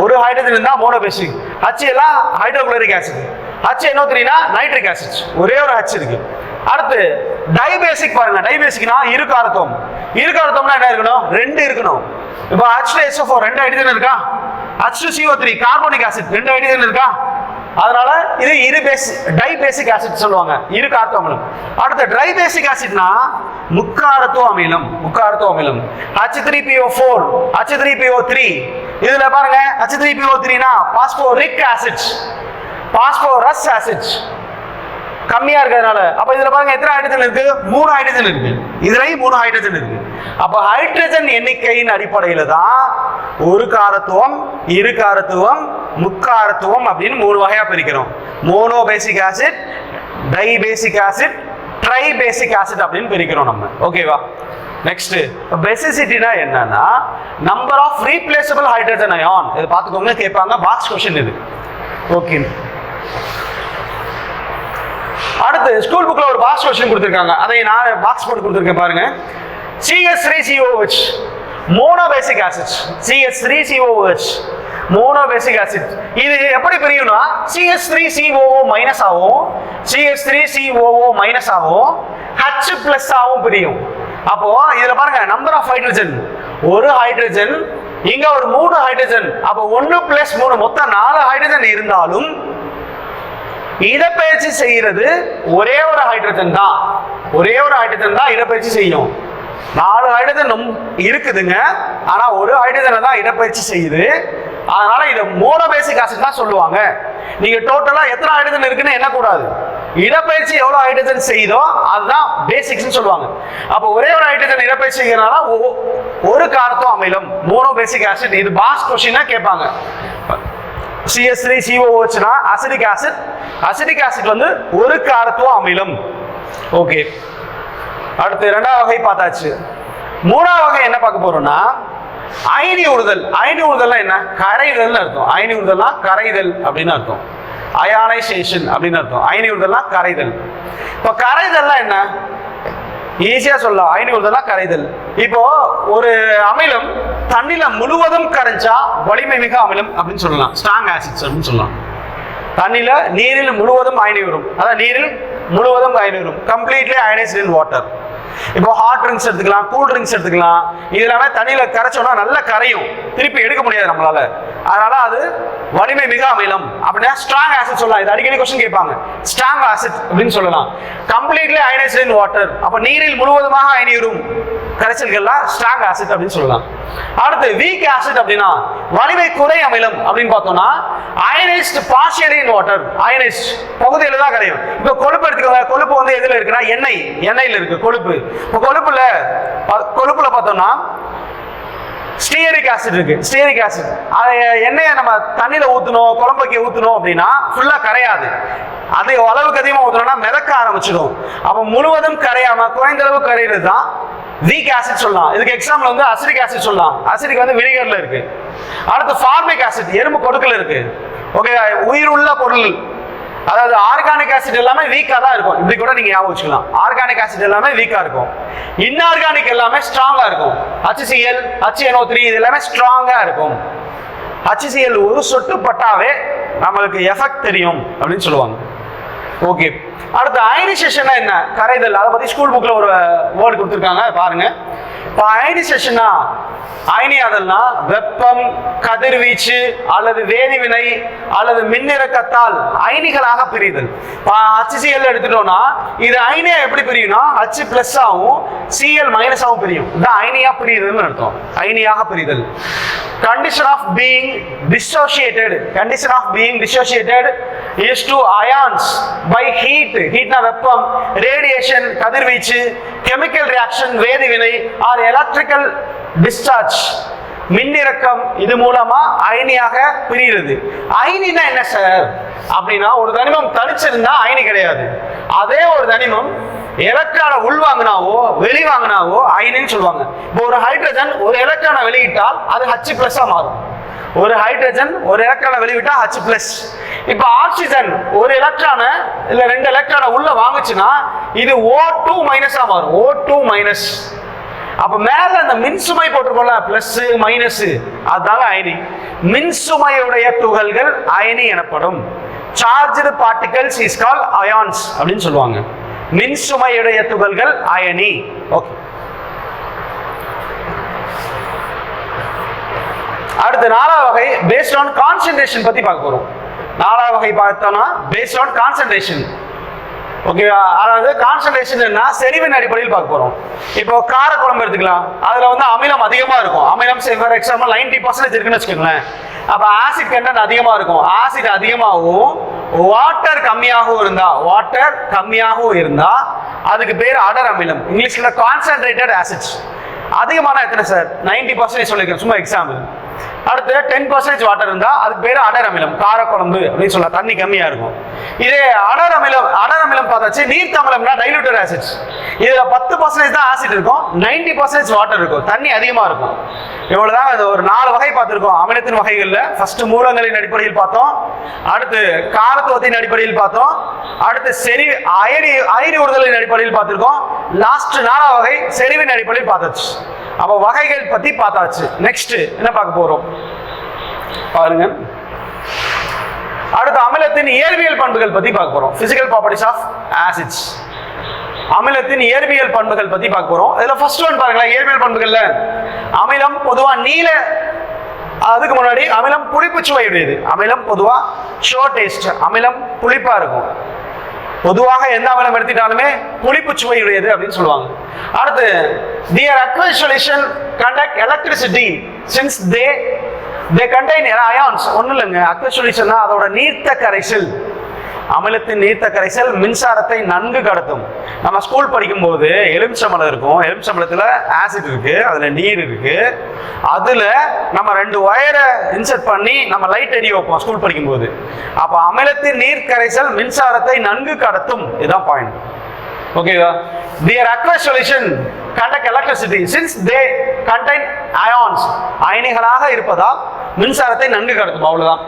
ஒரு ஹைட்ரஜன் இருந்தா மோனோபேசிக். H எல்லாம் ஹைட்ரோகுளோரிக் ஆசிட். HNO3னா நைட்ரிக் ஆசிட், ஒரே ஒரு H இருக்கு. அடுத்து டைபேசிக் பாருங்க, டைபேசிக்னா இருகார்த்தம். இருகார்த்தம்னா என்ன இருக்கணும்? 2 இருக்கணும். இப்போ H2SO4 2 ஹைட்ரஜன் இருக்கா? H2CO3 கார்போனிக் ஆசிட் 2 ஹைட்ரஜன் இருக்கா? அதனால இது டைபேசிக் ஆசிட் சொல்லுவாங்க, இருகார்த்த அமிலம். அடுத்து ட்ரைபேசிக் ஆசிட்னா முக்கார்த்த அமிலம். முக்கார்த்த அமிலம் H3PO4 H3PO3. இதுல பாருங்க H3PO3னா பாஸ்போரிக் ஆசிட், பாஸ்போரஸ் ஆசிட் கம்மியா இருக்கிறதுனால. அப்ப இதுல பாருங்க எத்தனை ஹைட்ரஜன் இருக்கு? 3 ஹைட்ரஜன் இருக்கு. இதுலயும் 3 ஹைட்ரஜன் இருக்கு. அப்ப ஹைட்ரஜன் எண்ணிக்கையின் அடிப்படையில தான் ஒரு காரத்துவம், இரு காரத்துவம், முக்காரத்துவம் அப்படின்னு 3 வகையா பிரிக்கிறோம். Monobasic acid, dibasic acid, tribasic acid அப்படின்னு பிரிக்கிறோம் நம்ம. ஓகேவா? நெக்ஸ்ட் பேசிசிட்டினா என்னன்னா number of replaceable hydrogen ion. இது பாத்துக்கோங்க, கேட்பாங்க, பாக்ஸ் கொஸ்டின் இது. ஓகே. அடுத்து ஸ்கூல் புக்ல ஒரு பாக்ஸ் கொஸ்டின் கொடுத்திருக்காங்க, அதை நான் பாக்ஸ் போட்டு கொடுத்திருக்கேன் பாருங்க. CH3COOH monobasic acid, CH3COOH monobasic acid. இது எப்படி பிரியும்னா CH3COO மைனஸ் ஆகும், CH3COO மைனஸ் ஆகும், H+ ஆகும் பிரியும். அப்போ இதுல பாருங்க நம்பர் ஆஃப் ஹைட்ரஜன், ஒரு ஹைட்ரஜன், இங்க ஒரு 3 ஹைட்ரஜன். அப்போ 1+3 மொத்தம் 4 ஹைட்ரஜன் இருந்தாலும் இடப்பெயர்ச்சி செய்யறது ஒரே ஒரு ஹைட்ரஜன் தான். ஒரே ஒரு ஹைட்ரஜன் தான் இடப்பெயர்ச்சி செய்யும். 4 ஹைட்ரஜன் இருக்குதுங்க, ஆனா ஒரு ஹைட்ரஜனை தான் இடப்பெயர்ச்சி செய்யுது. அதனால இதை மோனோபேசிக் ஆசிட் தான் சொல்லுவாங்க. நீங்க டோட்டலா எத்தனை ஹைட்ரஜன் இருக்குன்னு என்ன கூடாது, இடப்பெயர்ச்சி எவ்வளவு ஹைட்ரஜன் செய்யுதோ அதுதான் பேசிக்ஸ் சொல்லுவாங்க. அப்ப ஒரே ஒரு ஹைட்ரஜன் இடப்பெயர்ச்சி செய்யறதுனால ஒரு காரத்துவ அமிலம் மோனோபேசிக் ஆசிட். இது பாக்ஸ் கொஸ்டினா கேட்பாங்க. CH3COOHனா அசிட்டிக் ஆசிட், அசிட்டிக் ஆசிட் வந்து ஒரு காரத்துவ அமிலம். ஓகே. அடுத்து 2வது வகை பார்த்தாச்சு. 3வது வகை என்ன பார்க்க போறோம்னா அயனி உறுதல். அயனி உறுதல்னா என்ன? கரைதல் அர்த்தம். அயனி உறுதல்னா கரைதல் அப்படின்னு அர்த்தம். அயானைசேஷன் அப்படின்னு அர்த்தம். அயனி உறுதல்னா கரைதல். இப்போ கரைதல்னா என்ன? ஈஸியா சொல்லலாம், அயனி உறுதல்னா கரைதல். இப்போ ஒரு அமிலம் தண்ணில முழுவதும் கரைஞ்சா வலிமை மிக அமிலம் அப்படின்னு சொல்லலாம், ஸ்ட்ராங் ஆசிட்ஸ் அப்படின்னு சொல்லலாம். தண்ணில நீரில் முழுவதும் அயனி வரும், அதான் நீரில் முழுவதும் அயனி வரும், கம்ப்ளீட்லி அயனைஸ்டு இன் வாட்டர். இப்போ ஹாட் ட்ரிங்க்ஸ் எடுத்துக்கலாம், கூல் ட்ரிங்க்ஸ் எடுத்துக்கலாம். இது எல்லாமே தண்ணியில கரைச்சோம்னா நல்ல கரையும், திருப்பி எடுக்க முடியாது நம்மளால. அதனால அது வலிமை மிக அமிலம் அப்படின்னா ஸ்ட்ராங் ஆசிட் சொல்லலாம். இது அடிக்கடி கொஸ்டின் கேட்பாங்க, ஸ்ட்ராங் ஆசிட் அப்படின்னு சொல்லலாம். கம்ப்ளீட்லி அயனைஸ்டு இன் வாட்டர், அப்ப நீரில் முழுவதுமாக அயனி வரும் கரைசல்கள்லாம் ஸ்ட்ராங் ஆசிட் அப்படின்னு சொல்லலாம். அடுத்து வீக் ஆசிட் அப்படின்னா வலிமை குறை அமிலம் அப்படின்னு பார்த்தோம்னா ionised partially in water, ionised பகுதியில தான் கரையும். இப்போ கொழுப்பு எடுத்துக்கோங்க, கொழுப்பு வந்து எதுல இருக்குன்னா எண்ணெயில இருக்கு கொழுப்பு. இப்போ கொழுப்புல பார்த்தோம்னா ஸ்டீயரிக் ஆசிட் இருக்கு. ஸ்டீயரிக் ஆசிட் எண்ணெயை நம்ம தண்ணியில ஊத்தணும், குழம்புக்கு ஊத்தணும் அப்படின்னா ஃபுல்லா கரையாது. அது அளவுக்கு அதிகமா ஊத்தணும்னா மிதக்க ஆரம்பிச்சிடும். அப்ப முழுவதும் கரையாம குறைந்த அளவு கரையிறது தான் வீக் ஆசிட் சொல்லலாம். இதுக்கு எக்ஸாம்பிள் வந்து அசிட்டிக் ஆசிட் சொல்லலாம். அசிட்டிக் வந்து வினிகர்ல இருக்கு. அடுத்து ஃபார்மிக் ஆசிட் எறும்பு கொடுக்கல இருக்கு. ஓகே, உயிர் உள்ள பொருள், அதாவது ஆர்கானிக் ஆசிட் எல்லாமே வீக்கா தான் இருக்கும். இப்படி கூட நீங்க ஞாபகம் வச்சுக்கலாம், ஆர்கானிக் ஆசிட் எல்லாமே வீக்கா இருக்கும். இன்ஆர்கானிக் எல்லாமே ஸ்ட்ராங்கா இருக்கும். HCl, HNO3 இது எல்லாமே ஸ்ட்ராங்கா இருக்கும். HCl ஒரு சொட்டு பட்டாவே நம்மளுக்கு எஃபெக்ட் தெரியும் அப்படின்னு சொல்லுவாங்க. ஓகே. அடுத்து அயனைசேஷன் என்ன? கரைதல். அதை பத்தி ஸ்கூல் புக்ல ஒரு வேர்டு கொடுத்துருக்காங்க பாருங்க. இப்போ அயனைசேஷனா அயனியாதல்னா வெப்பம், கதிர்வீச்சு அல்லது வேதிவினை அல்லது மின்னிறக்கத்தால் அயனிகளாக பிரிதல். HCl எடுத்துட்டோம்னா இது அயனியா எப்படி பிரியும்னா H+ ஆகும், Cl- ஆகும் பிரியும். இதுதான் அயனியா பிரியுதுன்னு அர்த்தம், அயனியாக பிரிதல். Condition of being dissociated. Condition of being dissociated is to ions by heat. Heatனா வெப்பம், radiation கதிர்வீச்சு, chemical reaction வேதிவினை or electrical discharge மின்னிறக்கம், இது மூலமா அயனியாக பிரிகிறது. அயனினா என்ன சார் அப்படின்னா ஒரு தனிமம் தனிச்சிருந்தா அயனி கிடையாது. அதே ஒரு தனிமம் எலக்ட்ரானை உள்வாங்கினாவோ வெளிவாங்கினாவோ அயனின்னு சொல்லுவாங்க. இப்போ ஒரு ஹைட்ரஜன் ஒரு எலக்ட்ரானை வெளியிட்டால் அது H+ மாறும். ஒரு ஹைட்ரஜன் ஒரு எலக்ட்ரானை வெளியிட்டா H+. இப்போ ஆக்சிஜன் ஒரு எலக்ட்ரானை இல்ல 2 எலக்ட்ரானை உள்ள வாங்குச்சுன்னா இது O2- மாறும், O2-. அப்ப மேல அந்த மின்சுமை போட்டுக்கொள்ள பிளஸ் மைனஸ், அதுதாங்க அயனி. மின்சுமையுடைய துகள்கள் அயனி எனப்படும். Charged particles is call ions அப்படின்னு சொல்லுவாங்க. மின் சுமையுடைய துகள்கள் அயனி. ஓகே, அடுத்து நாலாவது வகை பேஸ்ட் ஆன் கான்சென்ட்ரேஷன் பத்தி பார்க்க போறோம். நாலாவது வகை பார்த்தோம்னா பேஸ்ட் ஆன் கான்சென்ட்ரேஷன். ஓகேவா, அதாவது கான்சென்ட்ரேஷன் என்ன செறிவின் அடிப்படையில் பார்க்க போறோம். இப்போ கார குழம்பு எடுத்துக்கலாம், அதுல வந்து அமிலம் அதிகமா இருக்கும். அமிலம் ஃபார் எக்ஸாம்பிள் 90% இருக்குன்னு வச்சுக்கோங்களேன். அப்ப ஆசிட் கண்டென்ட் அதிகமா இருக்கும். ஆசிட் அதிகமாகவும் வாட்டர் கம்மியாகவும் இருந்தா அதுக்கு பேர் அடர் அமிலம். இங்கிலீஷ்ல கான்சென்ட்ரேட்டட் ஆசிட்ஸ். அதிகமான எத்தனை சார்? 90% சொல்லியிருக்கேன், சும்மா எக்ஸாம்பிள். அடுத்து 10% வாட்டர் இருந்தா அதுக்கு பேரு அடர் அமிலம், காரக்குழம்பு அப்படின்னு சொல்லலாம், தண்ணி கம்மியா இருக்கும். இதே அடர் அமிலம் பார்த்தாச்சு. நீர்த்த அமிலம்னா டைலூட்டட் ஆசிட்ஸ். இதுல 10% தான் ஆசிட் இருக்கும், 90% வாட்டர் இருக்கும், தண்ணி அதிகமா இருக்கும். இவ்வளவுதான். அது ஒரு 4 வகை பார்த்திருக்கோம் அமிலத்தின் வகைகள்ல. ஃபர்ஸ்ட் மூலங்களின் அடிப்படையில் பார்த்தோம், அடுத்து காரத்துவத்தின் அடிப்படையில் பார்த்தோம், அடுத்து அயனி உறுதலின் அடிப்படையில் பார்த்திருக்கோம், லாஸ்ட் 4வது வகை செறிவின் அடிப்படையில் பார்த்தாச்சு. அப்ப வகைகள் பத்தி பார்த்தாச்சு. நெக்ஸ்ட் என்ன பார்க்க போறோம் பாருங்க. அடுத்து அமிலத்தின் இயற்பியல் பண்புகள் பத்தி பார்க்க போறோம். Physical properties of acids. அமிலத்தின் இயற்பியல் பண்புகள் பத்தி பார்க்க போறோம். இதுல ஃபர்ஸ்ட் ஒன் பாருங்களேன். இயற்பியல் பண்புகள்ல அமிலம் பொதுவா அதுக்கு முன்னாடி அமிலம் புளிப்பு சுவையுடையது. அமிலம் பொதுவா ஷோ டேஸ்ட், அமிலம் புளிப்பா இருக்கும். பொதுவாக எந்த அமிலம் எடுத்துட்டாலுமே புளிப்பு சுவையுடையது அப்படின்னு சொல்லுவாங்க. அடுத்து their aqueous solution conduct electricity since they contain ions. ஒண்ணு இல்லைங்க, aqueous solution அதோட நீர்த்த கரைசல். அமிலத்தின் நீர்த்த கரைசல் மின்சாரத்தை நன்கு கடத்தும். நம்ம ஸ்கூல் படிக்கும் போது எலுமிச்சம்பழம் இருக்கும், எலுமிச்சம்பழத்துல ஆசிட் இருக்கு, அதுல நீர் இருக்கு. அதுல நம்ம 2 வயரை இன்சர்ட் பண்ணி நம்ம லைட் எரிய வைப்போம் ஸ்கூல் படிக்கும் போது. அப்ப அமிலத்தின் நீர் கரைசல் மின்சாரத்தை நன்கு கடத்தும். இதுதான் பாயிண்ட். ஓகேவா? their aqueous solution conduct electricity since they contain ions. அயனிகளாக இருப்பதால் மின்சாரத்தை நன்கு கடத்தும். அவ்வளவுதான்.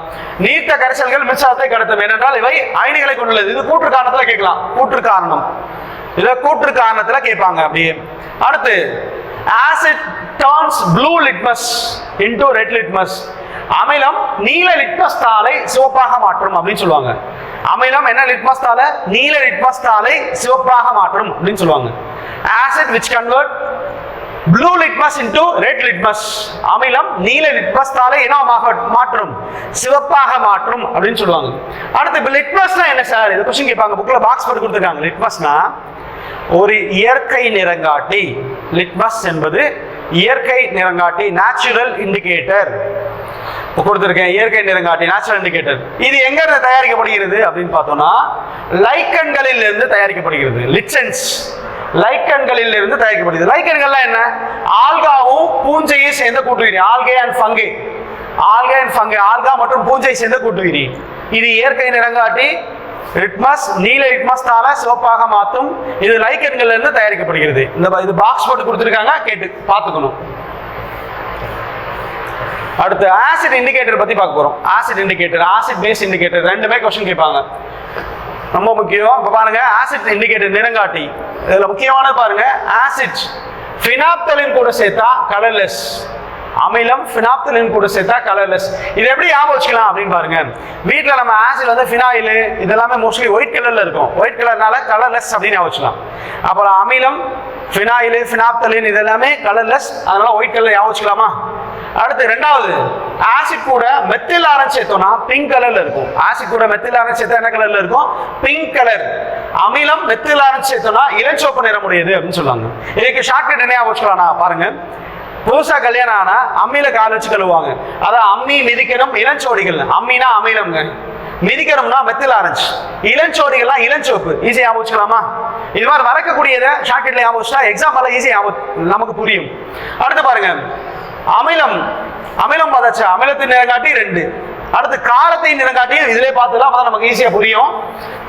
நீர்த்த கரைசல்கள் மின்சாரத்தை கடத்தும். ஏனென்றால் இவை அயனிகளை கொண்டுள்ளது. இது கூற்று காரணத்துல கேட்கலாம். கூற்று காரணத்துல கேட்பாங்க அப்படியே. அடுத்து acid turns blue litmus into red litmus. அமிலம் நீல லிட்மஸ் தாளை சிவப்பாக மாற்றும் அப்படின்னு சொல்லுவாங்க. அமிலம் என்ன லிட்மஸ் தாளை? நீல லிட்மஸ் தாளை சிவப்பாக மாற்றும் அப்படின்னு சொல்லுவாங்க. acid which convert blue litmus into red litmus. அமிலம் நீல லிட்மஸ் தாளை என்ன மாற்றும்? சிவப்பாக மாற்றும் அப்படின்னு சொல்லுவாங்க. அடுத்து லிட்மஸ்னா என்ன சார்? இது क्वेश्चन கேட்பாங்க. புக்ல பாக்ஸ் போட்டு கொடுத்திருக்காங்க. லிட்மஸ்னா ஒரு இயற்கை நிறங்காட்டி. லிட்மஸ் என்பது இயற்கை நிறங்காட்டி, நேச்சுரல் இண்டிகேட்டர் கொடுத்திருக்கேன். இயற்கை நிறங்காட்டி, நேச்சுரல் இண்டிகேட்டர். இது எங்க இருந்து தயாரிக்கப்படுகிறது அப்படின்னு பார்த்தோம்னா லைக்கன்களில் இருந்து தயாரிக்கப்படுகிறது. லிச்சன்ஸ் லைக்கன்களில் இருந்து தயாரிக்கப்படுகிறது. லைக்கன்கள்லாம் என்ன? ஆல்காவும் பூஞ்சையும் சேர்ந்த கூட்டுயிரி. Algae and fungi. ஆல்கா மற்றும் பூஞ்சை சேர்ந்த கூட்டுயிரி. இது இயற்கை நிறங்காட்டி. லிட்மஸ் நீல லிட்மஸ் தாளை சிவப்பாக மாற்றும். இது லைக்கன்கள்ல இருந்து தயாரிக்கப்படுகிறது. இது பாக்ஸ் போட்டு கொடுத்திருக்காங்க, கேட்டு பார்த்துக்கணும். அடுத்து ஆசிட் இண்டிகேட்டர் பத்தி பார்க்க போறோம். Acid indicator, acid base indicator ரெண்டுமே क्वेश्चन கேட்பாங்க. ரொம்ப முக்கியம். இப்ப பாருங்க, ஆசிட் இண்டிகேட்டர் நிறங்காட்டி. இதுல முக்கியமானது பாருங்க, ஆசிட் பினாப்தலின் கூட சேர்த்தா கலர்லெஸ். அமிலம் பினாப்தலின் கூட சேர்த்தா கலர்லெஸ். இது எப்படி ஞாபகம் வச்சுக்கலாம் அப்படின்னு பாருங்க. வீட்டில் நம்ம ஆசிட் வந்து ஃபினாயில் இதெல்லாமே மோஸ்ட்லி ஒயிட் கலர்ல இருக்கும். ஒயிட் கலர்னால கலர்லெஸ் அப்படின்னு ஞாபகம் வச்சுக்கலாம். அப்புறம் அமிலம், ஃபினாயில், பினாப்தலின் இதெல்லாமே கலர்லெஸ், அதனால ஒயிட் கலர் ஞாபகம் வச்சுக்கலாமா? அடுத்து ரெண்டாவது, ஆசிட் கூட மெத்தில் ஆரஞ்சு சேர்த்தோம்னா பிங்க் கலர்ல இருக்கும். ஆசிட் கூட மெத்தில் ஆரஞ்சு சேர்த்தா என்ன கலர்ல இருக்கும்? Pink colour. அமிலம் மெத்தில் ஆரஞ்சு சேர்த்தோம்னா இளஞ்சிவப்பு நிறமுடையது அப்படின்னு சொல்லுவாங்க. இதுக்கு ஷார்ட்கட் என்ன ஞாபகம் வச்சுக்கலாம் பாருங்க. புதுசா கல்யாணம் ஆனா அம்மியில கால் வச்சு கழுவுவாங்க. அதான் அம்மி, மிதிக்கணும், இளஞ்சோடிகள். அம்மினா அமிலம்ங்க, மிதிக்கணும்னா மெத்தில் ஆரஞ்சு, இளஞ்சோடிகள்லாம் இளஞ்சிவப்பு. ஈஸியா ஞாபகம் வச்சுக்கலாமா? இது மாதிரி மறக்கக்கூடியதை ஷார்ட்கட்ல ஞாபகம் வச்சா எக்ஸாம்பிள் ஈஸியா நமக்கு புரியும். அடுத்து பாருங்க, அமிலம் பார்த்தாச்சு. அமிலத்தின் நிறங்காட்டி 2. அடுத்து காரத்தின் நிறங்காட்டியும் இதுல பார்த்துலாம், அப்பதான் நமக்கு ஈஸியா புரியும்.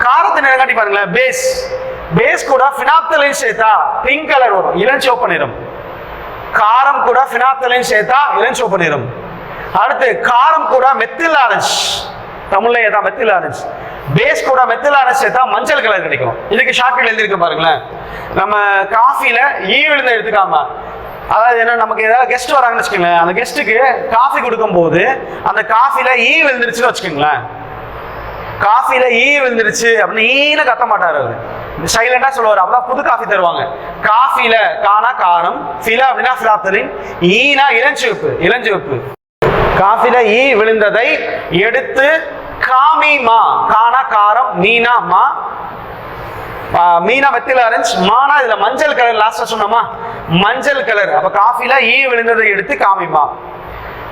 காரத்தின் நிறங்காட்டி பாருங்களேன், பேஸ் கூட பினாப்தலின் சேர்த்தா பிங்க் கலர் வரும், இளஞ்சிவப்பு நிறம். காரம் கூட பினாப்தலின் சேர்த்தா இளஞ்சிவப்பு நிறம். அடுத்து காரம் கூட மெத்தில் ஆரஞ்சு, தமிழ்ல ஏதான் மெத்தில் ஆரஞ்சு. பேஸ் கூட மெத்தில் ஆரஞ்சு சேர்த்தா மஞ்சள் கலர் கிடைக்கும். இதுக்கு ஷார்ட்கட் எழுதிருக்கு பாருங்களேன். நம்ம காஃபில விழுந்த எடுத்துக்காம, அதாவது என்ன, நமக்கு ஏதாவது கெஸ்ட் வராங்கன்னு வச்சுக்கோங்களேன், அந்த கெஸ்ட்டுக்கு காஃபி கொடுக்கும் போது அந்த காஃபில விழுந்துருச்சுன்னு வச்சுக்கோங்களேன், காஃபில ஈ விழுந்துருச்சு அப்படின்னு ஈன்னு கத்த மாட்டாரு அவரு, சைலண்டா சொல்லுவாரு. அப்பதான் புது காஃபி தருவாங்க. காஃபில கானா காரம், ஃபில அப்படின்னா ஃபிலாப்தலின், ஈனா இளஞ்சிவப்பு இளஞ்சிவப்பு. காஃபில ஈ விழுந்ததை எடுத்து காமிமா, கானா காரம், மீனா மா, மீனா வெத்தில ஆரஞ்சு, மானா இதுல மஞ்சள் கலர், லாஸ்டா சொன்னோமா மஞ்சள் கலர். அப்ப காஃபில ஈ விழுந்ததை எடுத்து காமிமா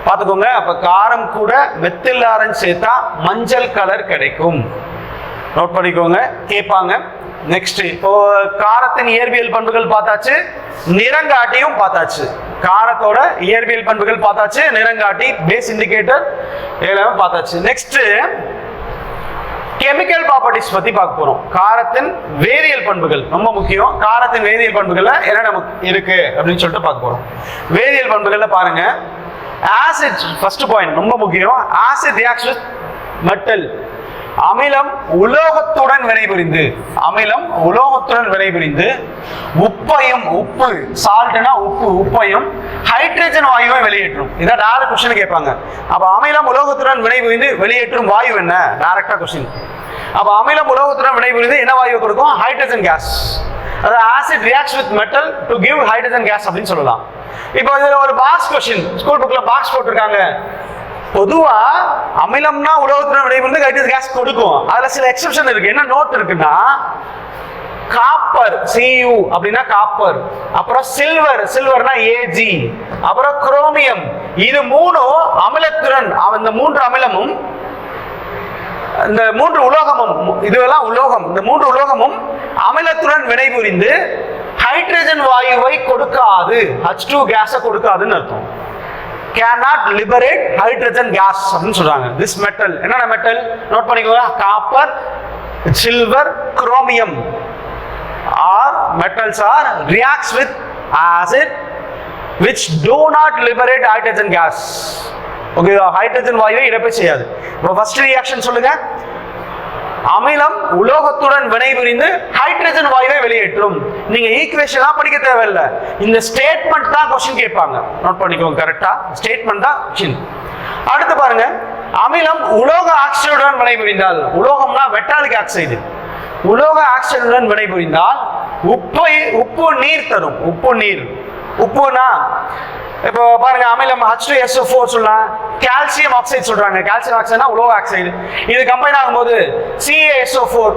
பாத்துக்கோங்க. அப்ப காரம் கூட வெத்தில ஆரஞ்சு சேர்த்தா மஞ்சள் கலர் கிடைக்கும். நோட் பண்ணிக்கோங்க, கேட்பாங்க. நெக்ஸ்ட், இப்போ காரத்தின் இயற்பியல் பண்புகள் பார்த்தாச்சு, நிறங்காட்டியும் பார்த்தாச்சு. காரத்தோட இயற்பியல் பண்புகள் பார்த்தாச்சு, நிறங்காட்டி பேஸ் இண்டிகேட்டர் எல்லாமே பார்த்தாச்சு. நெக்ஸ்ட் கெமிக்கல் ப்ராப்பர்ட்டிஸ் பத்தி பார்க்க போறோம். காரத்தின் வேதியியல் பண்புகள் ரொம்ப முக்கியம். காரத்தின் வேதியியல் பண்புகள்ல என்ன நமக்கு இருக்கு அப்படின்னு சொல்லிட்டு பார்க்க போறோம். வேதியியல் பண்புகள்ல பாருங்க, ஆசிட் ஃபர்ஸ்ட் பாயிண்ட் ரொம்ப முக்கியம். Acid reacts with metal. அமிலம் உலோகத்துடன் வினைபுரிந்து, அமிலம் உலோகத்துடன் வினைபுரிந்து உப்பையும், உப்பு சால்ட்னா உப்பு, உப்பையும் ஹைட்ரஜன் வாயுவை வெளியேற்றும். இதான் டைரக்ட் क्वेश्चन கேட்பாங்க. அப்ப அமிலம் உலோகத்துடன் வினைபுரிந்து வெளியேற்றும் வாயு என்ன? டைரக்டா क्वेश्चन. அப்ப அமிலம் உலோகத்துடன் வினைபுரிந்து என்ன வாயு கொடுக்கும்? Hydrogen gas. அது acid reacts with metal to give hydrogen gas அப்படின்னு சொல்லலாம். இப்போ இதுல ஒரு பாக்ஸ் क्वेश्चन ஸ்கூல் புக்ல பாக்ஸ் போட்டிருக்காங்க. பொதுவா அமிலம்னா உலோகத்துடன் வினைபுரிந்து ஹைட்ரஜன் கேஸ் கொடுக்கும். அதுல சில எக்ஸெப்ஷன் இருக்கு. என்ன நோட் இருக்குன்னா, காப்பர் Cu அப்படின்னா காப்பர், அப்புறம் சில்வர், சில்வர்னா Ag, அப்புறம் குரோமியம், இது மூணும் அமிலத்துடன், இந்த மூன்று அமிலமும் இந்த மூன்று உலோகமும், இதுவெல்லாம் உலோகம், இந்த மூன்று உலோகமும் அமிலத்துடன் வினைபுரிந்து ஹைட்ரஜன் வாயுவை கொடுக்காது, H2 கேஸை கொடுக்காதுன்னு அர்த்தம். cannot liberate hydrogen gas அப்படின்னு சொல்றாங்க. this metal என்னென்ன மெட்டல் நோட் பண்ணிக்கோங்க. Copper, silver, chromium are metals are reacts with acid which do not liberate hydrogen gas. Okay, hydrogen வாயுவை இழப்பு செய்யாது. இப்போ ஃபர்ஸ்ட் ரியாக்ஷன் சொல்லுங்க. அமிலம் உலோகத்துடன் வினைபுரிந்து ஹைட்ரஜன் வாயுவை வெளியேற்றும். நீங்க ஈக்குவேஷன்லாம் படிக்க தேவையில்லை, இந்த ஸ்டேட்மெண்ட் தான் क्वेश्चन கேட்பாங்க. நோட் பண்ணிக்கோங்க, கரெக்டா ஸ்டேட்மெண்ட் தான் क्वेश्चन. அடுத்து பாருங்க, அமிலம் உலோக ஆக்சைடுடன் வினைபுரிந்தால், உலோகம்னா மெட்டாலிக் ஆக்சைடு, உலோக ஆக்சைடுடன் வினைபுரிந்தால் உப்பு நீர் தரும். உப்பு நீர், உப்புனா இப்போ பாருங்க, அமிலம் H2SO4 சொல்லலாம், கால்சியம் ஆக்சைடு சொல்றாங்க. கால்சியம் ஆக்சைடுனா உலோக ஆக்சைடு. இது கம்பைன் ஆகும்போது CaSO4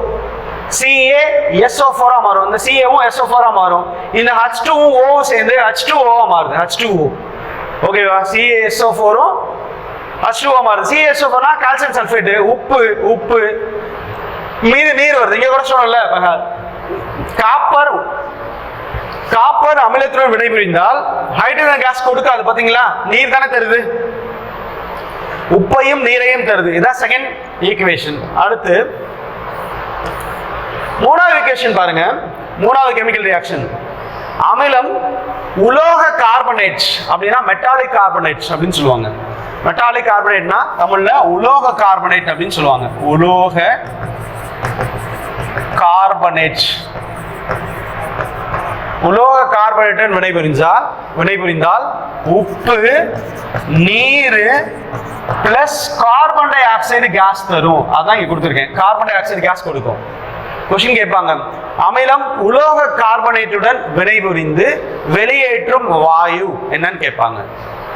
CaSO4 மாறும். இந்த Caவும் SO4 மாறும். இந்த H2O சேர்ந்து H2O மாறுது. H2O ஓகேவா? CaSO4 H2O மாறுது. CaSO4னா கால்சியம் சல்ஃபேட், உப்பு, உப்பு மீது நீர் வருது. இங்க கூட சொன்னல, காப்பர், காப்பர் அமிலத்துடன் வினைபுரிந்தால் ஹைட்ரஜன் கேஸ் கொடுக்காது. பாத்தீங்களா, நீர் தானே தருது, உப்பையும் நீரையும் தருது. இதான் செகண்ட் ஈக்குவேஷன். அடுத்து மூணாவது ஈக்குவேஷன் பாருங்க. மூணாவது கெமிக்கல் ரியாக்ஷன், அமிலம் உலோக கார்பனேட் அப்படின்னா மெட்டாலிக் கார்பனேட் அப்படின்னு சொல்லுவாங்க. மெட்டாலிக் கார்பனேட்னா தமிழ்ல உலோக கார்பனேட் அப்படின்னு சொல்லுவாங்க. உலோக கார்பனேட், உலோக கார்பனேட்டுடன் வினைபுரிந்தால் உப்பு, நீர் plus carbon dioxide gas தரும். அதான் இங்க கொடுத்துருக்கேன், கார்பன் டை ஆக்சைடு கேஸ் கொடுக்கும். கொஸ்டின் கேட்பாங்க, அமிலம் உலோக கார்பனேட்டுடன் வினைபுரிந்து வெளியேற்றும் வாயு என்னன்னு கேட்பாங்க.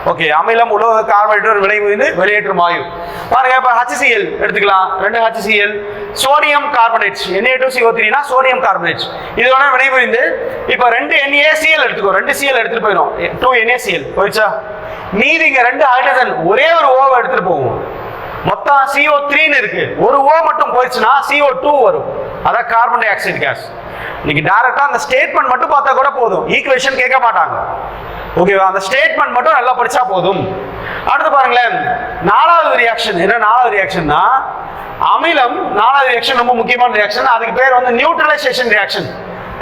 ஓகே, அமிலம் உலோக கார்பனேட்டுடன் வினைபுரிந்து வெளியேற்றும் வாயு பாருங்க. இப்ப HCl எடுத்துக்கலாம், 2 HCl, சோடியம் கார்பனேட் Na2CO3 னா சோடியம் கார்பனேட், இதோட வினைபுரிந்து இப்ப 2 NaCl எடுத்துக்கோ, 2 Cl எடுத்துட்டு போயிடும், 2 NaCl போயிடுச்சா? மீதி இங்க 2 ஹைட்ரஜன், ஒரே ஒரு O எடுத்துட்டு போகும். மொத்தம் CO3 இருக்கு, ஒரு O மட்டும் போயிடுச்சுன்னா CO2 வரும். அதான் கார்பன் டை ஆக்சைடு கேஸ். நீங்க டைரக்டா அந்த ஸ்டேட்மெண்ட் மட்டும் பார்த்தா கூட போதும், ஈக்குவேஷன் கேட்க மாட்டாங்க. ஓகேவா? அந்த ஸ்டேட்மெண்ட் மட்டும் நல்லா படிச்சா போதும். அடுத்து பாருங்களேன், நாலாவது ரியாக்ஷன். என்ன நாலாவது ரியாக்ஷன்னா, அமிலம் நாலாவது ரியாக்ஷன் ரொம்ப முக்கியமான ரியாக்ஷன். அதுக்கு பேர் வந்து நியூட்ரலைசேஷன் ரியாக்ஷன்.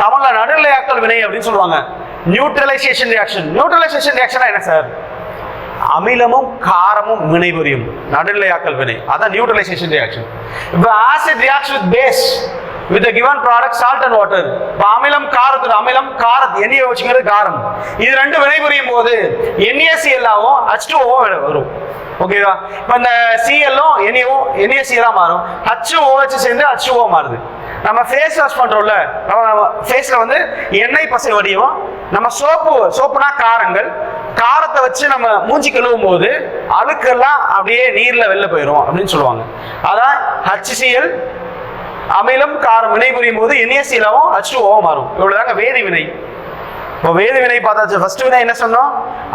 தமிழ்ல நடுநிலையாக்கல் வினை அப்படின்னு சொல்லுவாங்க. Neutralisation reaction. நியூட்ரலைசேஷன் ரியாக்ஷனா என்ன சார்? அமிலமும் காரமும் வினைபுரியும் நடுநிலையாக்கல் வினை, அதான் நியூட்ரலைசேஷன் ரியாக்ஷன். இப்போ acid reacts with base, with the given product salt and water. அமிலம் காரத்தோட அமிலம் NaOH வச்சுக்கிறது காரம். இது ரெண்டு வினைபுரியும் போது NaCl ஆகும் H2O வரும். ஓகேவா? இப்போ இந்த Cl NaCl மாறும். HOH சேர்ந்து H2O மாறுது. நம்ம ஃபேஸ் வாஷ் பண்றோம்ல, நம்ம ஃபேஸ்ல வந்து எண்ணெய் பசை வடியும். நம்ம சோப்புனா காரத்தை வச்சு நம்ம மூஞ்சி கழுவும் போது அழுக்கெல்லாம் அப்படியே நீர்ல வெளில போயிடும் அப்படின்னு சொல்லுவாங்க. அதான் HCl அமிலம் காரம் வினைபுரியும் போது NaClவும் H2O மாறும். இவ்வளவுதாங்க வேதி வினை. இப்போ வேதி வினை பார்த்தாச்சு. ஃபர்ஸ்ட் வினை என்ன சொன்னோம்?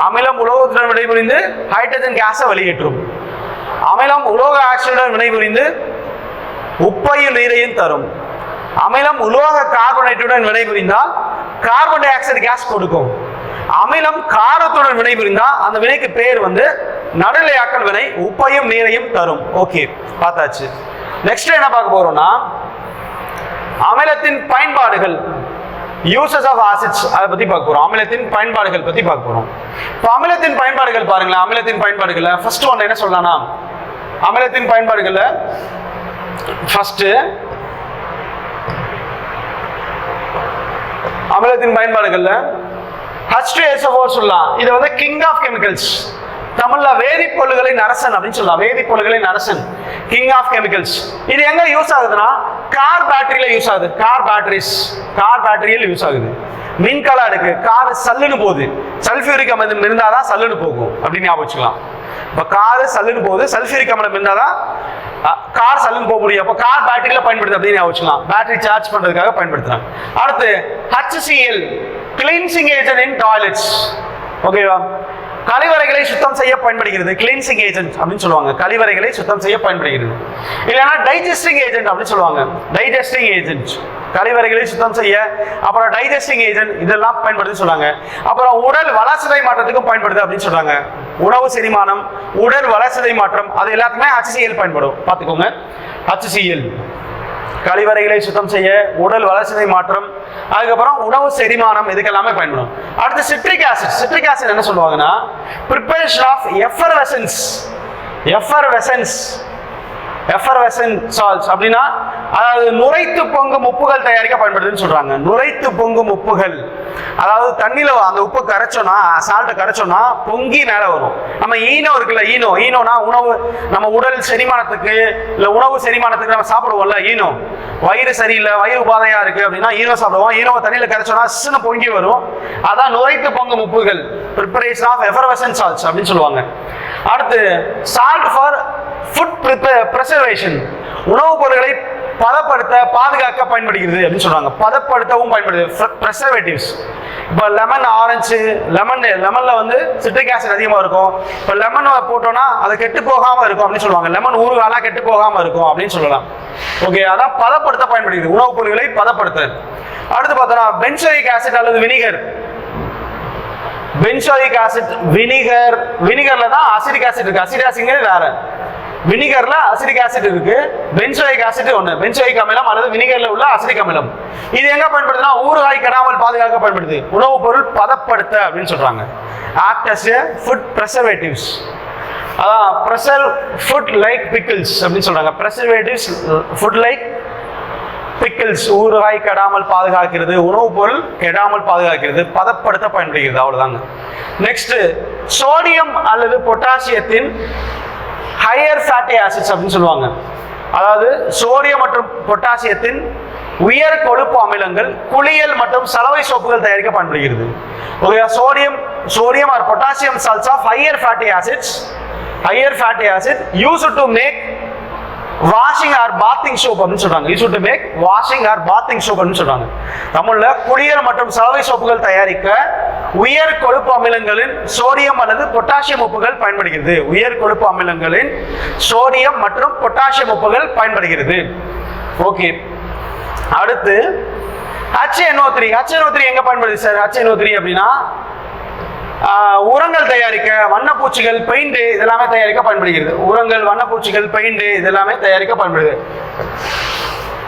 அமிலம் உலோகத்துடன் வினைபுரிந்து ஹைட்ரஜன் கேஸை வெளியேற்றும். அமிலம் உலோக ஆக்சைடுடன் வினைபுரிந்து உப்பையும் நீரையும் தரும். அமிலம் உலோக கார்பனேட்டுடன் வினைபுரிந்தால் கார்பன் டை ஆக்சைடு கேஸ் கொடுக்கும். அமிலம் காரத்துடன் வினைபுரிந்தால் அந்த வினைக்கு பேர் வந்து நடுநிலையாக்கல் வினை, உப்பையும் நீரையும் தரும். ஓகே, பார்த்தாச்சு. நெக்ஸ்ட் என்ன பார்க்க போறோம்னா அமிலத்தின் பயன்பாடுகள், யூசஸ் ஆஃப் ஆசிட்ஸ், அதை பத்தி பார்க்க போறோம். அமிலத்தின் பயன்பாடுகள் பத்தி பார்க்க போறோம். இப்போ அமிலத்தின் பயன்பாடுகள் பாருங்களேன். அமிலத்தின் பயன்பாடுகள்ல ஃபர்ஸ்ட் ஒன்று என்ன சொல்லலாம்னா, அமிலத்தின் பயன்பாடுகள்ல ஃபர்ஸ்ட் அமிலத்தின் பயன்பாடுகள்ல H2SO4 சொல்லலாம். இது வந்து கிங் ஆஃப் கெமிக்கல்ஸ். தமிழ்ல வேதிப்பொருள்களின் அரசன் அப்படின்னு சொல்லலாம். வேதிப்பொருள்களின் அரசன், கிங் ஆஃப் கெமிக்கல்ஸ். இது எங்க யூஸ் ஆகுதுன்னா கார் பேட்டரியில யூஸ் ஆகுது. கார் பேட்டரியில் யூஸ் ஆகுது. மின்கல அடுக்கு கார் சல்லுன்னு போகுது, சல்ஃபியூரிக் அமிலம் இருந்தாதான் சல்லுன்னு போகும் அப்படின்னு ஞாபகம் வச்சுக்கலாம். இப்போ கார் சல்லுன்னு போகுது, சல்ஃபியூரிக் அமிலம் இருந்தாதான் கார் சல்லுன்னு போக முடியும். அப்போ கார் பேட்டரியில பயன்படுது அப்படின்னு ஞாபகம் வச்சுக்கலாம். பேட்டரி சார்ஜ் பண்றதுக்காக பயன்படுத்துறாங்க. அடுத்து HCl கிளீன்சிங் ஏஜென்ட் இன் டாய்லெட்ஸ். ஓகேவா? கழிவறைகளை சுத்தம் செய்ய பயன்படுகிறது. கிளீன்சிங் ஏஜென்ட் அப்படின்னு சொல்லுவாங்க. கழிவறைகளை சுத்தம் செய்ய பயன்படுகிறது. இல்லைன்னா டைஜஸ்டிங் ஏஜென்ட் அப்படின்னு சொல்லுவாங்க. டைஜஸ்டிங் ஏஜென்ட் கழிவறைகளை சுத்தம் செய்ய, அப்புறம் டைஜஸ்டிங் ஏஜென்ட் இதெல்லாம் பயன்படுத்தி சொல்றாங்க. அப்புறம் உடல் வளர்சிதை மாற்றத்துக்கும் பயன்படுது அப்படின்னு சொல்றாங்க. உணவு செரிமானம், உடல் வளர்சிதை மாற்றம், அது எல்லாத்துக்குமே HCl பயன்படும். பார்த்துக்கோங்க. HCl கழிவறைகளை சுத்தம் செய்ய, உடல் வளர்சிதை மாற்றம், அதுக்கப்புறம் உணவு செரிமானம், இதுக்கெல்லாமே பயன்படும். அடுத்து சிட்ரிக் ஆசிட் என்ன சொல்லுவாங்கன்னா ப்ரிப்பரேஷன் ஆஃப் எஃபர்வெசன்ட் சால்ட்ஸ் அப்படின்னா அதாவது நுரைத்து பொங்கும் உப்புகள் தயாரிக்க பயன்படுதுன்னு சொல்றாங்க. நுரைத்து பொங்கும் உப்புகள், அதாவது தண்ணியில அந்த உப்பு கரைச்சோம்னா, சால்ட்டை கரைச்சோம்னா பொங்கி மேல வரும். நம்ம ஈனோ இருக்குல்ல, ஈனோனா உணவு, நம்ம உடல் செரிமானத்துக்கு இல்ல உணவு செரிமானத்துக்கு நம்ம சாப்பிடுவோம்ல. ஈனோ வயிறு சரியில்லை, வயிறு உபாதையா இருக்கு அப்படின்னா ஈனோ சாப்பிடுவோம். ஈனோவை தண்ணியில கரைச்சோம்னா சின்ன பொங்கி வரும். அதான் நுரைத்து பொங்கும் உப்புகள், ப்ரிப்பரேஷன் ஆஃப் எஃபர்வெசன்ட் சால்ட்ஸ் அப்படின்னு சொல்லுவாங்க. அடுத்து சால்ட் ஃபார் ஃபுட் ப்ரிசர்வேஷன், உணவுப் பொருட்களை பதப்படுத்த பாதுகாக்க பயன்படுகிறது அப்படின்னு சொல்றாங்க. பதப்படுத்தவும் பயன்படுது. ப்ரிசர்வேட்டிவ்ஸ். இப்போ லெமன், ஆரஞ்சு, லெமன்ல வந்து சிட்ரிக் ஆசிட் அதிகமா இருக்கும். இப்போ லெமன் போட்டோம்னா அது கெட்டு போகாம இருக்கும் அப்படின்னு சொல்லுவாங்க. லெமன் ஊறுகாலாம் கெட்டு போகாம இருக்கும் அப்படின்னு சொல்லலாம். ஓகே, அதான் பதப்படுத்த பயன்படுகிறது, உணவுப் பொருட்களை பதப்படுத்த. அடுத்து பார்த்தோம்னா பென்சோயிக் ஆசிட் அல்லது வினிகர். பென்சோயிக் ஆசிட், வினிகர்ல தான் அசிடிக் ஆசிட் இருக்கு. அசிடிக் ஆசிட் வேற, வினிகர்ல அசிடிக் ஆசிட் இருக்கு. பென்சோயிக் ஆசிட் ஒண்ணு, பென்சோயிக் அமிலம் அல்லது வினிகர்ல உள்ள அசிடிக் அமிலம். இது எங்க பயன்படுதுன்னா ஊறுகாய் கெடாமல் பாதுகாக்க பயன்படுது. உணவுப் பொருள் பதப்படுத்த அப்படின்னு சொல்றாங்க. Act as a food preservatives. அதான் ப்ரிசர்வ் ஃபுட் லைக் பிக்கிள்ஸ் அப்படின்னு சொல்றாங்க. ப்ரிசர்வேட்டிவ்ஸ் ஃபுட் லைக் பிக்கிள்ஸ், ஊறுகாய் கெடாமல் பாதுகாக்கிறது, உணவுப் பொருள் கெடாமல் பாதுகாக்கிறது, பதப்படுத்த பயன்படுகிறது. அவ்வளவுதாங்க. நெக்ஸ்ட் சோடியம் அல்லது பொட்டாசியத்தின் ஹையர் ஃபேட்டி ஆசிட்ஸ் அப்படின்னு சொல்லுவாங்க. அதாவது சோடியம் மற்றும் பொட்டாசியத்தின் உயர் கொழுப்பு அமிலங்கள் குளியல் மற்றும் சலவை சோப்புகள் தயாரிக்க பயன்படுகிறது. Okay, sodium or potassium salts of higher fatty acid used to make washing or bathing soap அப்படின்னு சொல்றாங்க. Used to make washing or bathing soap அப்படின்னு சொல்றாங்க. தமிழ்ல குளியல் மற்றும் சலவை சோப்புகள் தயாரிக்க உயர் கொழுப்பு அமிலங்களின் சோடியம் அல்லது பொட்டாசியம் உப்புகள் பயன்படுகிறது. உயர் கொழுப்பு அமிலங்களின் சோடியம் மற்றும் பொட்டாசியம் உப்புகள் பயன்படுகிறது. ஓகே, அடுத்து HNO3 எங்க பயன்படுது சார்? HNO3 அப்படின்னா உரங்கள் தயாரிக்க, வண்ணப்பூச்சிகள், பெயிண்ட் இதெல்லாமே தயாரிக்க பயன்படுகிறது. உரங்கள், வண்ணப்பூச்சிகள், பெயிண்ட் இதெல்லாமே தயாரிக்க பயன்படுது.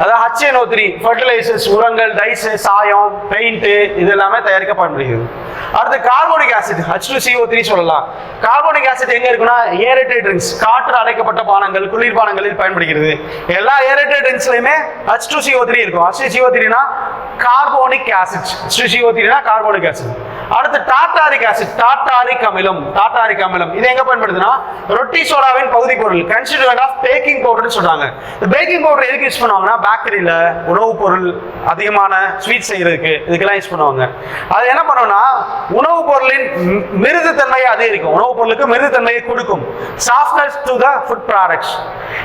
அதாவது HNO3 ஃபர்டிலைசர்ஸ், உரங்கள், டைஸ், சாயம், பெயிண்ட் இது எல்லாமே தயாரிக்க பயன்படுகிறது. அடுத்து கார்போனிக் ஆசிட் H2CO3 சொல்லலாம். கார்போனிக் ஆசிட் எங்க இருக்குன்னா ஏரேட்டட் ட்ரிங்க்ஸ், காற்று அடைக்கப்பட்ட பானங்கள், குளிர்பானங்களில் பயன்படுகிறது. எல்லா ஏரேட்டட் ட்ரிங்க்ஸ்லயுமே H2CO3 இருக்கும். H2CO3 னா கார்போனிக் ஆசிட், H2CO3 னா கார்போனிக் ஆசிட். அடுத்து டார்டாரிக் ஆசிட், டார்டாரிக் அமிலம், டார்டாரிக் அமிலம் இது எங்க பயன்படுதுன்னா ரொட்டி சோடாவின் பகுதி பொருள், கன்ஸ்டிட்யூயன்ட் ஆஃப் பேக்கிங் பவுடர்னு சொல்றாங்க. இந்த பேக்கிங் பவுடர் எதுக்கு யூஸ் பண்ணுவாங்கன்னா பேக்கரியில உணவுப் பொருள் அதிகமான ஸ்வீட் செய்யறதுக்கு இதுக்கெல்லாம் யூஸ் பண்ணுவாங்க. அது என்ன பண்ணும்னா உணவுப் பொருளின் மிருதுத்தன்மையை அதிகரிக்கும், உணவுப் பொருளுக்கு மிருதுத்தன்மையை கொடுக்கும். Softness to the food products.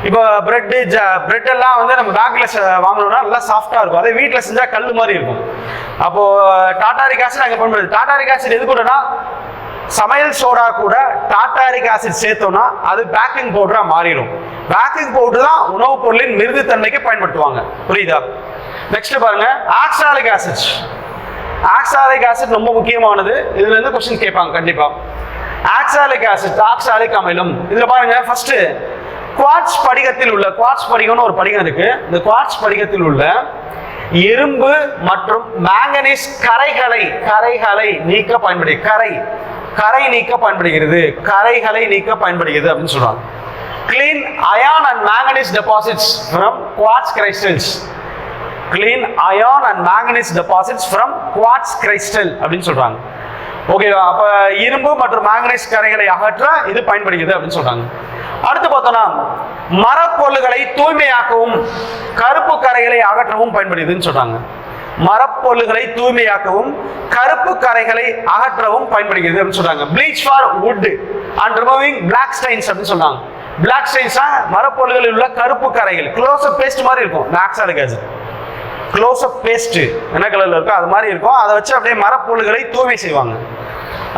இப்போ பிரெட் எல்லாம் வந்து நம்ம பேக்கரியில வாங்கணும்னா நல்லா சாஃப்டா இருக்கும், அதே வீட்டில் செஞ்சா கல் மாதிரி இருக்கும். அப்போ டார்டாரிக் ஆசிட் அங்க பயன்படுது. டார்டாரிக் ஆசிட் எது கூடனா சமையல் சோடா கூட டார்டாரிக் ஆசிட் சேர்த்தோம்னா அது பேக்கிங் பவுடரா மாறிடும். பேக்கிங் பவுடர் தான் உணவுப் பொருளின் மிருதுத்தன்மைக்கு பயன்படுத்துவாங்க. புரியுதா? நெக்ஸ்ட் பாருங்க ஆக்சாலிக் ஆசிட். ஆக்சாலிக் ஆசிட் ரொம்ப முக்கியமானது, இதுல இருந்து क्वेश्चन கேட்பாங்க கண்டிப்பா. ஆக்சாலிக் ஆசிட், ஆக்சாலிக் அமிலம். இதுல பாருங்க ஃபர்ஸ்ட் குவார்ட்ஸ் படிகத்தில் உள்ள, குவார்ட்ஸ் படிகம்னு ஒரு படிகம் இருக்கு. இந்த குவார்ட்ஸ் படிகத்தில் உள்ள இரும்பு மற்றும் மேங்கனீஸ் கரைகளை நீக்க பயன்படுகிறது. கரை நீக்க பயன்படுகிறது, கரைகளை நீக்க பயன்படுகிறது அப்படின்னு சொல்றாங்க. Clean iron and manganese deposits from quartz crystals. Clean iron and manganese deposits from quartz crystal அப்படின்னு சொல்றாங்க. ஓகேவா? அப்ப இரும்பு மற்றும் மேங்கனீஸ் கரைகளை அகற்ற இது பயன்படுகிறது அப்படின்னு சொல்றாங்க. அடுத்து பார்த்தோம்னா மரப்பொருள்களை தூய்மையாக்கவும் கருப்பு கரைகளை அகற்றவும் பயன்படுதுன்னு சொல்றாங்க. மரப்பொருள்களை தூய்மையாக்கவும் கருப்பு கரைகளை அகற்றவும் பயன்படுகிறது அப்படின்னு சொல்றாங்க. Bleach for wood and removing black stains அப்படின்னு சொல்றாங்க. பிளாக் ஸ்டைன்ஸ் மரப்பொருள்களில் உள்ள கருப்பு கரைகள், க்ளோஸ்அப் பேஸ்ட் மாதிரி இருக்கும். ஆக்சாலிக் ஆசிட் க்ளோஸ்அப் பேஸ்ட் என்ன கலர்ல இருக்கோ அது மாதிரி இருக்கும். அதை வச்சு அப்படியே மரப்பொருள்களை தூய்மை செய்வாங்க.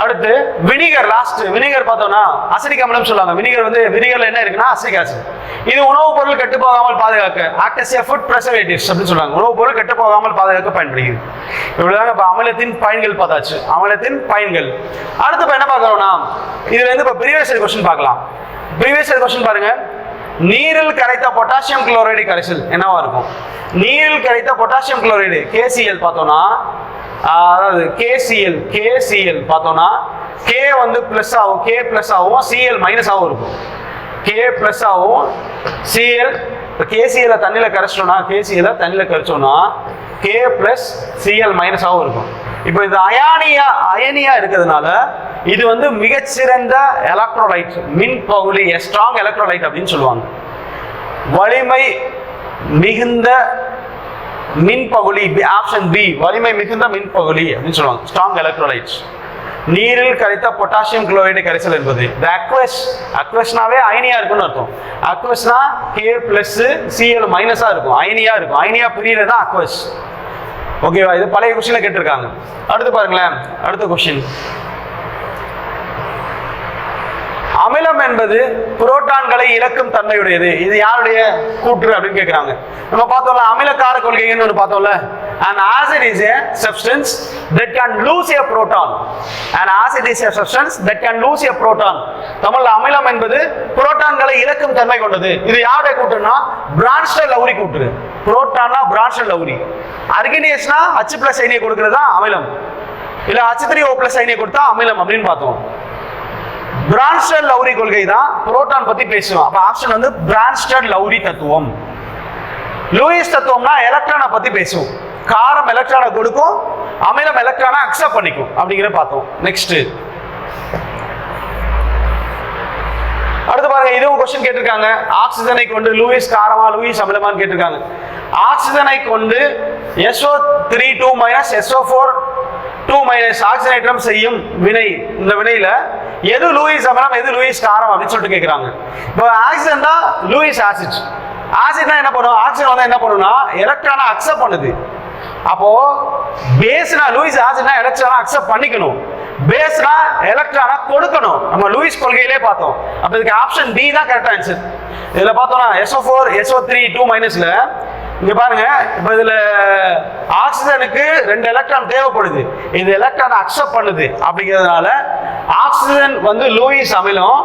அடுத்து வினிகர். லாஸ்ட் வினிகர் பார்த்தோம்னா அசிடிக் அமிலம் சொல்லுவாங்க. வினிகர் வந்து வினிகர்ல என்ன இருக்குன்னா அசிடிக் ஆசிட். இது உணவுப் பொருள் கெட்டு போகாமல் பாதுகாக்க, act as a food preservatives அப்படின்னு சொல்றாங்க. உணவுப் பொருள் கெட்டு போகாமல் பாதுகாக்க பயன்படுகிறது. இப்படிதாங்க இப்போ அமிலத்தின் பயன்கள் பார்த்தாச்சு, அமிலத்தின் பயன்கள். அடுத்து இப்போ என்ன பார்க்கறோம்னா இதுல இருந்து இப்போ ப்ரீவியஸ் இயர் क्वेश्चन பார்க்கலாம். ப்ரீவியஸ் இயர் क्वेश्चन பாருங்க. நீரில் கரைத்த பொட்டாசியம் குளோரைடு கரைசல் என்னவா இருக்கும்? நீரில் கரைத்த பொட்டாசியம் குளோரைடு KCl பார்த்தோம்னா, அதாவது KCl பார்த்தோம்னா K வந்து பிளஸ் ஆகும், K பிளஸ் ஆகும், Cl மைனஸ் ஆகும் இருக்கும். K பிளஸ் ஆகும், Cl KCl தண்ணியில கரைச்சோம்னா, KCl தண்ணியில கரைச்சோம்னா K பிளஸ் Cl மைனஸ் ஆகும் இருக்கும். இப்போ இது அயனியா இருக்கிறதுனால இது வந்து மிகச்சிறந்த எலக்ட்ரோலைட், மின் பகுதி, ஸ்ட்ராங் எலக்ட்ரோலைட் அப்படின்னு சொல்லுவாங்க. வலிமை மிகுந்த மின்பகுளி, ஆப்ஷன் பி, வலிமை மிகுந்த மின்பகுளி அப்படின்னு சொல்லுவாங்க. Strong electrolytes. நீரில் கரைத்த பொட்டாசியம் குளோரைடு கரைசல் என்பது அக்வஸ்னாவே அயனியா இருக்குன்னு அர்த்தம். அக்வஸ்னா K பிளஸ் Cl மைனஸா இருக்கும், அயனியா இருக்கும். அயனியா பிரிகிறது தான் அக்வஸ். ஓகேவா? இது பழைய क्वेश्चनல கேட்டிருக்காங்க. அடுத்து பாருங்களேன், அடுத்த क्वेश्चन. அமிலம் என்பது புரோட்டான்களை இழக்கும் தன்மையுடையது. இது யாருடைய கூற்று அப்படின்னு கேட்கிறாங்க. நம்ம பார்த்தோம்ல அமிலக்கார கொள்கைன்னு ஒன்று பார்த்தோம்ல. An acid is a substance that can lose a proton. An acid is a substance that can lose a proton. தமிழ்ல அமிலம் என்பது புரோட்டான்களை இழக்கும் தன்மை கொண்டது. இது யாருடைய கூற்றுனா பிரான்ஸ்டர் லவுரி கூற்று. புரோட்டான்னா பிரான்ஸ்டர் லவுரி. அர்கினியஸ்னா H+ அயனியை கொடுக்கிறது தான் அமிலம். இல்ல H3O+ அயனியை கொடுத்தா அமிலம் அப்படின்னு பார்த்தோம். பிரான்ஸ்டர் லவுரி கொள்கை தான் புரோட்டான் பத்தி பேசுவோம். அப்ப ஆப்ஷன் வந்து பிரான்ஸ்டர் லவுரி தத்துவம். லூயிஸ் தத்துவம்னா எலக்ட்ரானை பத்தி பேசுவோம். காரம் எலக்ட்ரானை கொடுக்கும், அமிலம் எலக்ட்ரானை அக்செப்ட் பண்ணிக்கும் அப்படிங்கறத பார்த்தோம். நெக்ஸ்ட் அடுத்து பாருங்க, இதுவும் क्वेश्चन கேட்டிருக்காங்க. ஆக்சிஜனை கொண்டு லூயிஸ் காரமா லூயிஸ் அமிலமான்னு கேட்டிருக்காங்க. ஆக்சிஜனை கொண்டு SO3 SO4 ஆக்சிஜனேற்றம் செய்யும் வினை. இந்த வினையில எது லூயிஸ் அமிலம் எது லூயிஸ் காரம் அப்படின்னு சொல்லிட்டு கேட்கிறாங்க. இப்போ ஆக்சிஜன் தான் லூயிஸ் ஆசிட். ஆசிட்னா என்ன பண்ணும்? ஆக்சிஜன் வந்து என்ன பண்ணும்னா எலக்ட்ரானை அக்செப்ட் பண்ணுது. அப்போ பேஸ்னா லூயிஸ் ஆசிட்னா எலக்ட்ரானை அக்செப்ட் பண்ணிக்கணும், பேஸ்னா எலக்ட்ரானை கொடுக்கணும். நம்ம லூயிஸ் கொள்கையிலே பார்த்தோம். அப்ப இதுக்கு ஆப்ஷன் பி தான் கரெக்ட் ஆன்சர். இதுல பார்த்தோம்னா SO4 SO3 2- இங்க பாருங்க. இப்ப இதுல ஆக்சிஜனுக்கு 2 எலக்ட்ரான் தேவைப்படுது, இது எலக்ட்ரானை அக்செப்ட் பண்ணுது. அப்படிங்கிறதுனால ஆக்சிஜன் வந்து லூயிஸ் அமிலம்,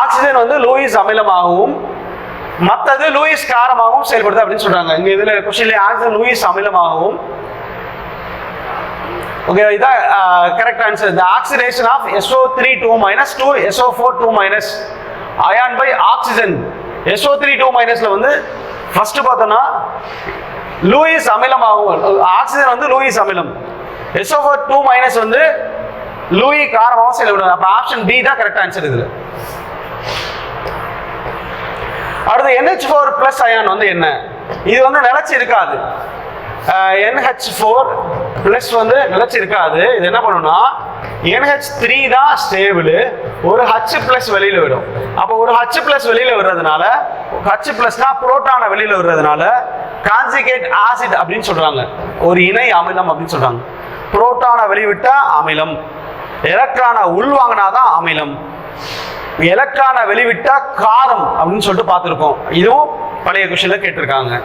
ஆக்சிஜன் வந்து லூயிஸ் அமிலமாகவும் மற்றது லூயிஸ் காரமாகவும் செயல்படுது அப்படின்னு சொல்றாங்க. இங்க இதுல கொஸ்டின்ல ஆன்சர் லூயிஸ் அமிலமாகவும். ஓகே, இதான் correct answer. The oxidation of SO3 2- to SO4 2- ion by oxygen. SO3 2- வந்து ஃபர்ஸ்ட் பார்த்தோம்னா லூயிஸ் அமிலமாகவும், ஆக்சிஜன் வந்து லூயிஸ் அமிலம், SO4 2- வந்து லூயி காரமாகவும் செயல்படும். அப்ப ஆப்ஷன் பி தான் கரெக்ட் ஆன்சர் இதுல. அடுத்து NH4+ அயான் வந்து என்ன? இது வந்து நிலைச்சு இருக்காது. NH4+ வந்து நிலைச்சு இருக்காது. இது என்ன பண்ணும்னா NH3 தான் ஸ்டேபிள், ஒரு H+ வெளியில விடும். அப்போ ஒரு H+ வெளியில விடுறதுனால, H+னா புரோட்டான வெளியில விடுறதுனால கான்ஜுகேட் ஆசிட் அப்படின்னு சொல்றாங்க, ஒரு இணை அமிலம் அப்படின்னு சொல்றாங்க. புரோட்டான வெளிவிட்டா அமிலம், எலக்ட்ரானை உள்வாங்கினாதான் அமிலம், எலக்ட்ரானை வெளிவிட்டா காரம் அப்படின்னு சொல்லிட்டு பார்த்துருக்கோம். இதுவும் பழைய கொஸ்டின்ல கேட்டிருக்காங்க.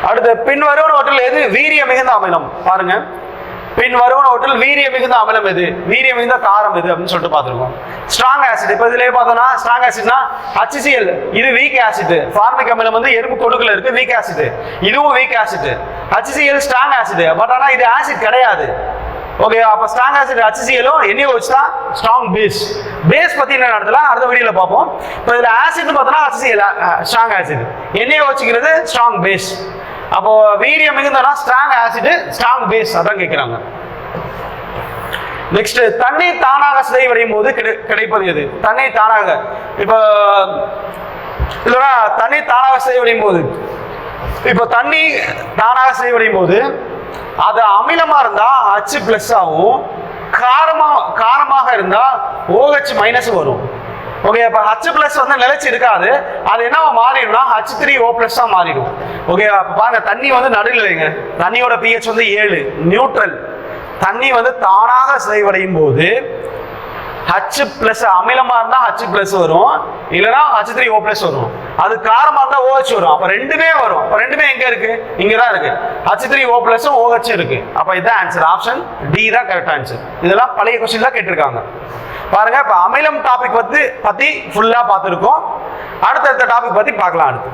அடுத்து பின்வருவனவற்றில் எது வீரிய மிகுந்த அமிலம்? பாருங்க, பின்வருவனவற்றில் வீரிய மிகுந்த அமிலம் எது, வீரிய மிகுந்த காரம் எது அப்படின்னு சொல்லிட்டு பார்த்துருக்கோம். Strong acid. இப்போ இதுல பார்த்தோம்னா ஸ்ட்ராங் ஆசிட்னா HCl, இது வீக் ஆசிட். ஃபார்மிக் அமிலம் வந்து எறும்பு கொடுக்கல இருக்கு, வீக் ஆசிட். இதுவும் week acid. HCl strong acid, but ஆனா இது ஆசிட் கிடையாது. ஓகே, அப்ப ஸ்ட்ராங் ஆசிட் HCl-ம் NaOH தான் ஸ்ட்ராங் பேஸ். பேஸ் பத்தி என்ன நடத்தலாம் அடுத்த வீடியோல பார்ப்போம். இப்போ இதுல ஆசிட் பார்த்தோம்னா HCl ஸ்ட்ராங் ஆசிட், NaOH-ங்கிறது ஸ்ட்ராங் பேஸ். அப்போ வீரியம் மிகுந்தனா ஸ்ட்ராங் ஆசிட், ஸ்ட்ராங் பேஸ், அதான் கேட்கிறாங்க. நெக்ஸ்ட், தண்ணீர் தானாக சிதைவடையும் போது கிடைப்பது எது? தண்ணீர் தானாக, இப்போ இல்லைன்னா தண்ணீர் தானாக சிதைவடையும் போது, இப்போ தண்ணி தானாக சிதைவடையும் போது அது அமிலமா இருந்தா H+ ஆகும், காரமாக இருந்தா OH- வரும். ஓகே, அப்ப H+ வந்து நிலைச்சு இருக்காது, அது என்ன மாறிடும்னா H3O+ தான் மாறிடும். ஓகே, அப்ப பாருங்க, தண்ணி வந்து நடுநிலைங்க, தண்ணியோட pH வந்து 7, நியூட்ரல். தண்ணி வந்து தானாக சிதைவடையும் போது H+ அமிலமா இருந்தா H+ வரும், இல்லைன்னா H3O+ வரும். அது காரமா இருந்தா OH வரும். அப்ப ரெண்டுமே வரும். அப்ப ரெண்டுமே எங்க இருக்கு? இங்கதான் இருக்கு. H3O+ OH இருக்கு. அப்ப இதான் ஆன்சர். ஆப்ஷன் டி தான் கரெக்ட் ஆன்சர். இதெல்லாம் பழைய கொஸ்டின்ல கேட்டிருக்காங்க. பாருங்க, இப்ப அமிலம் டாபிக் பத்தி ஃபுல்லா பார்த்திருக்கோம். அடுத்த டாபிக் பத்தி பார்க்கலாம் அடுத்து.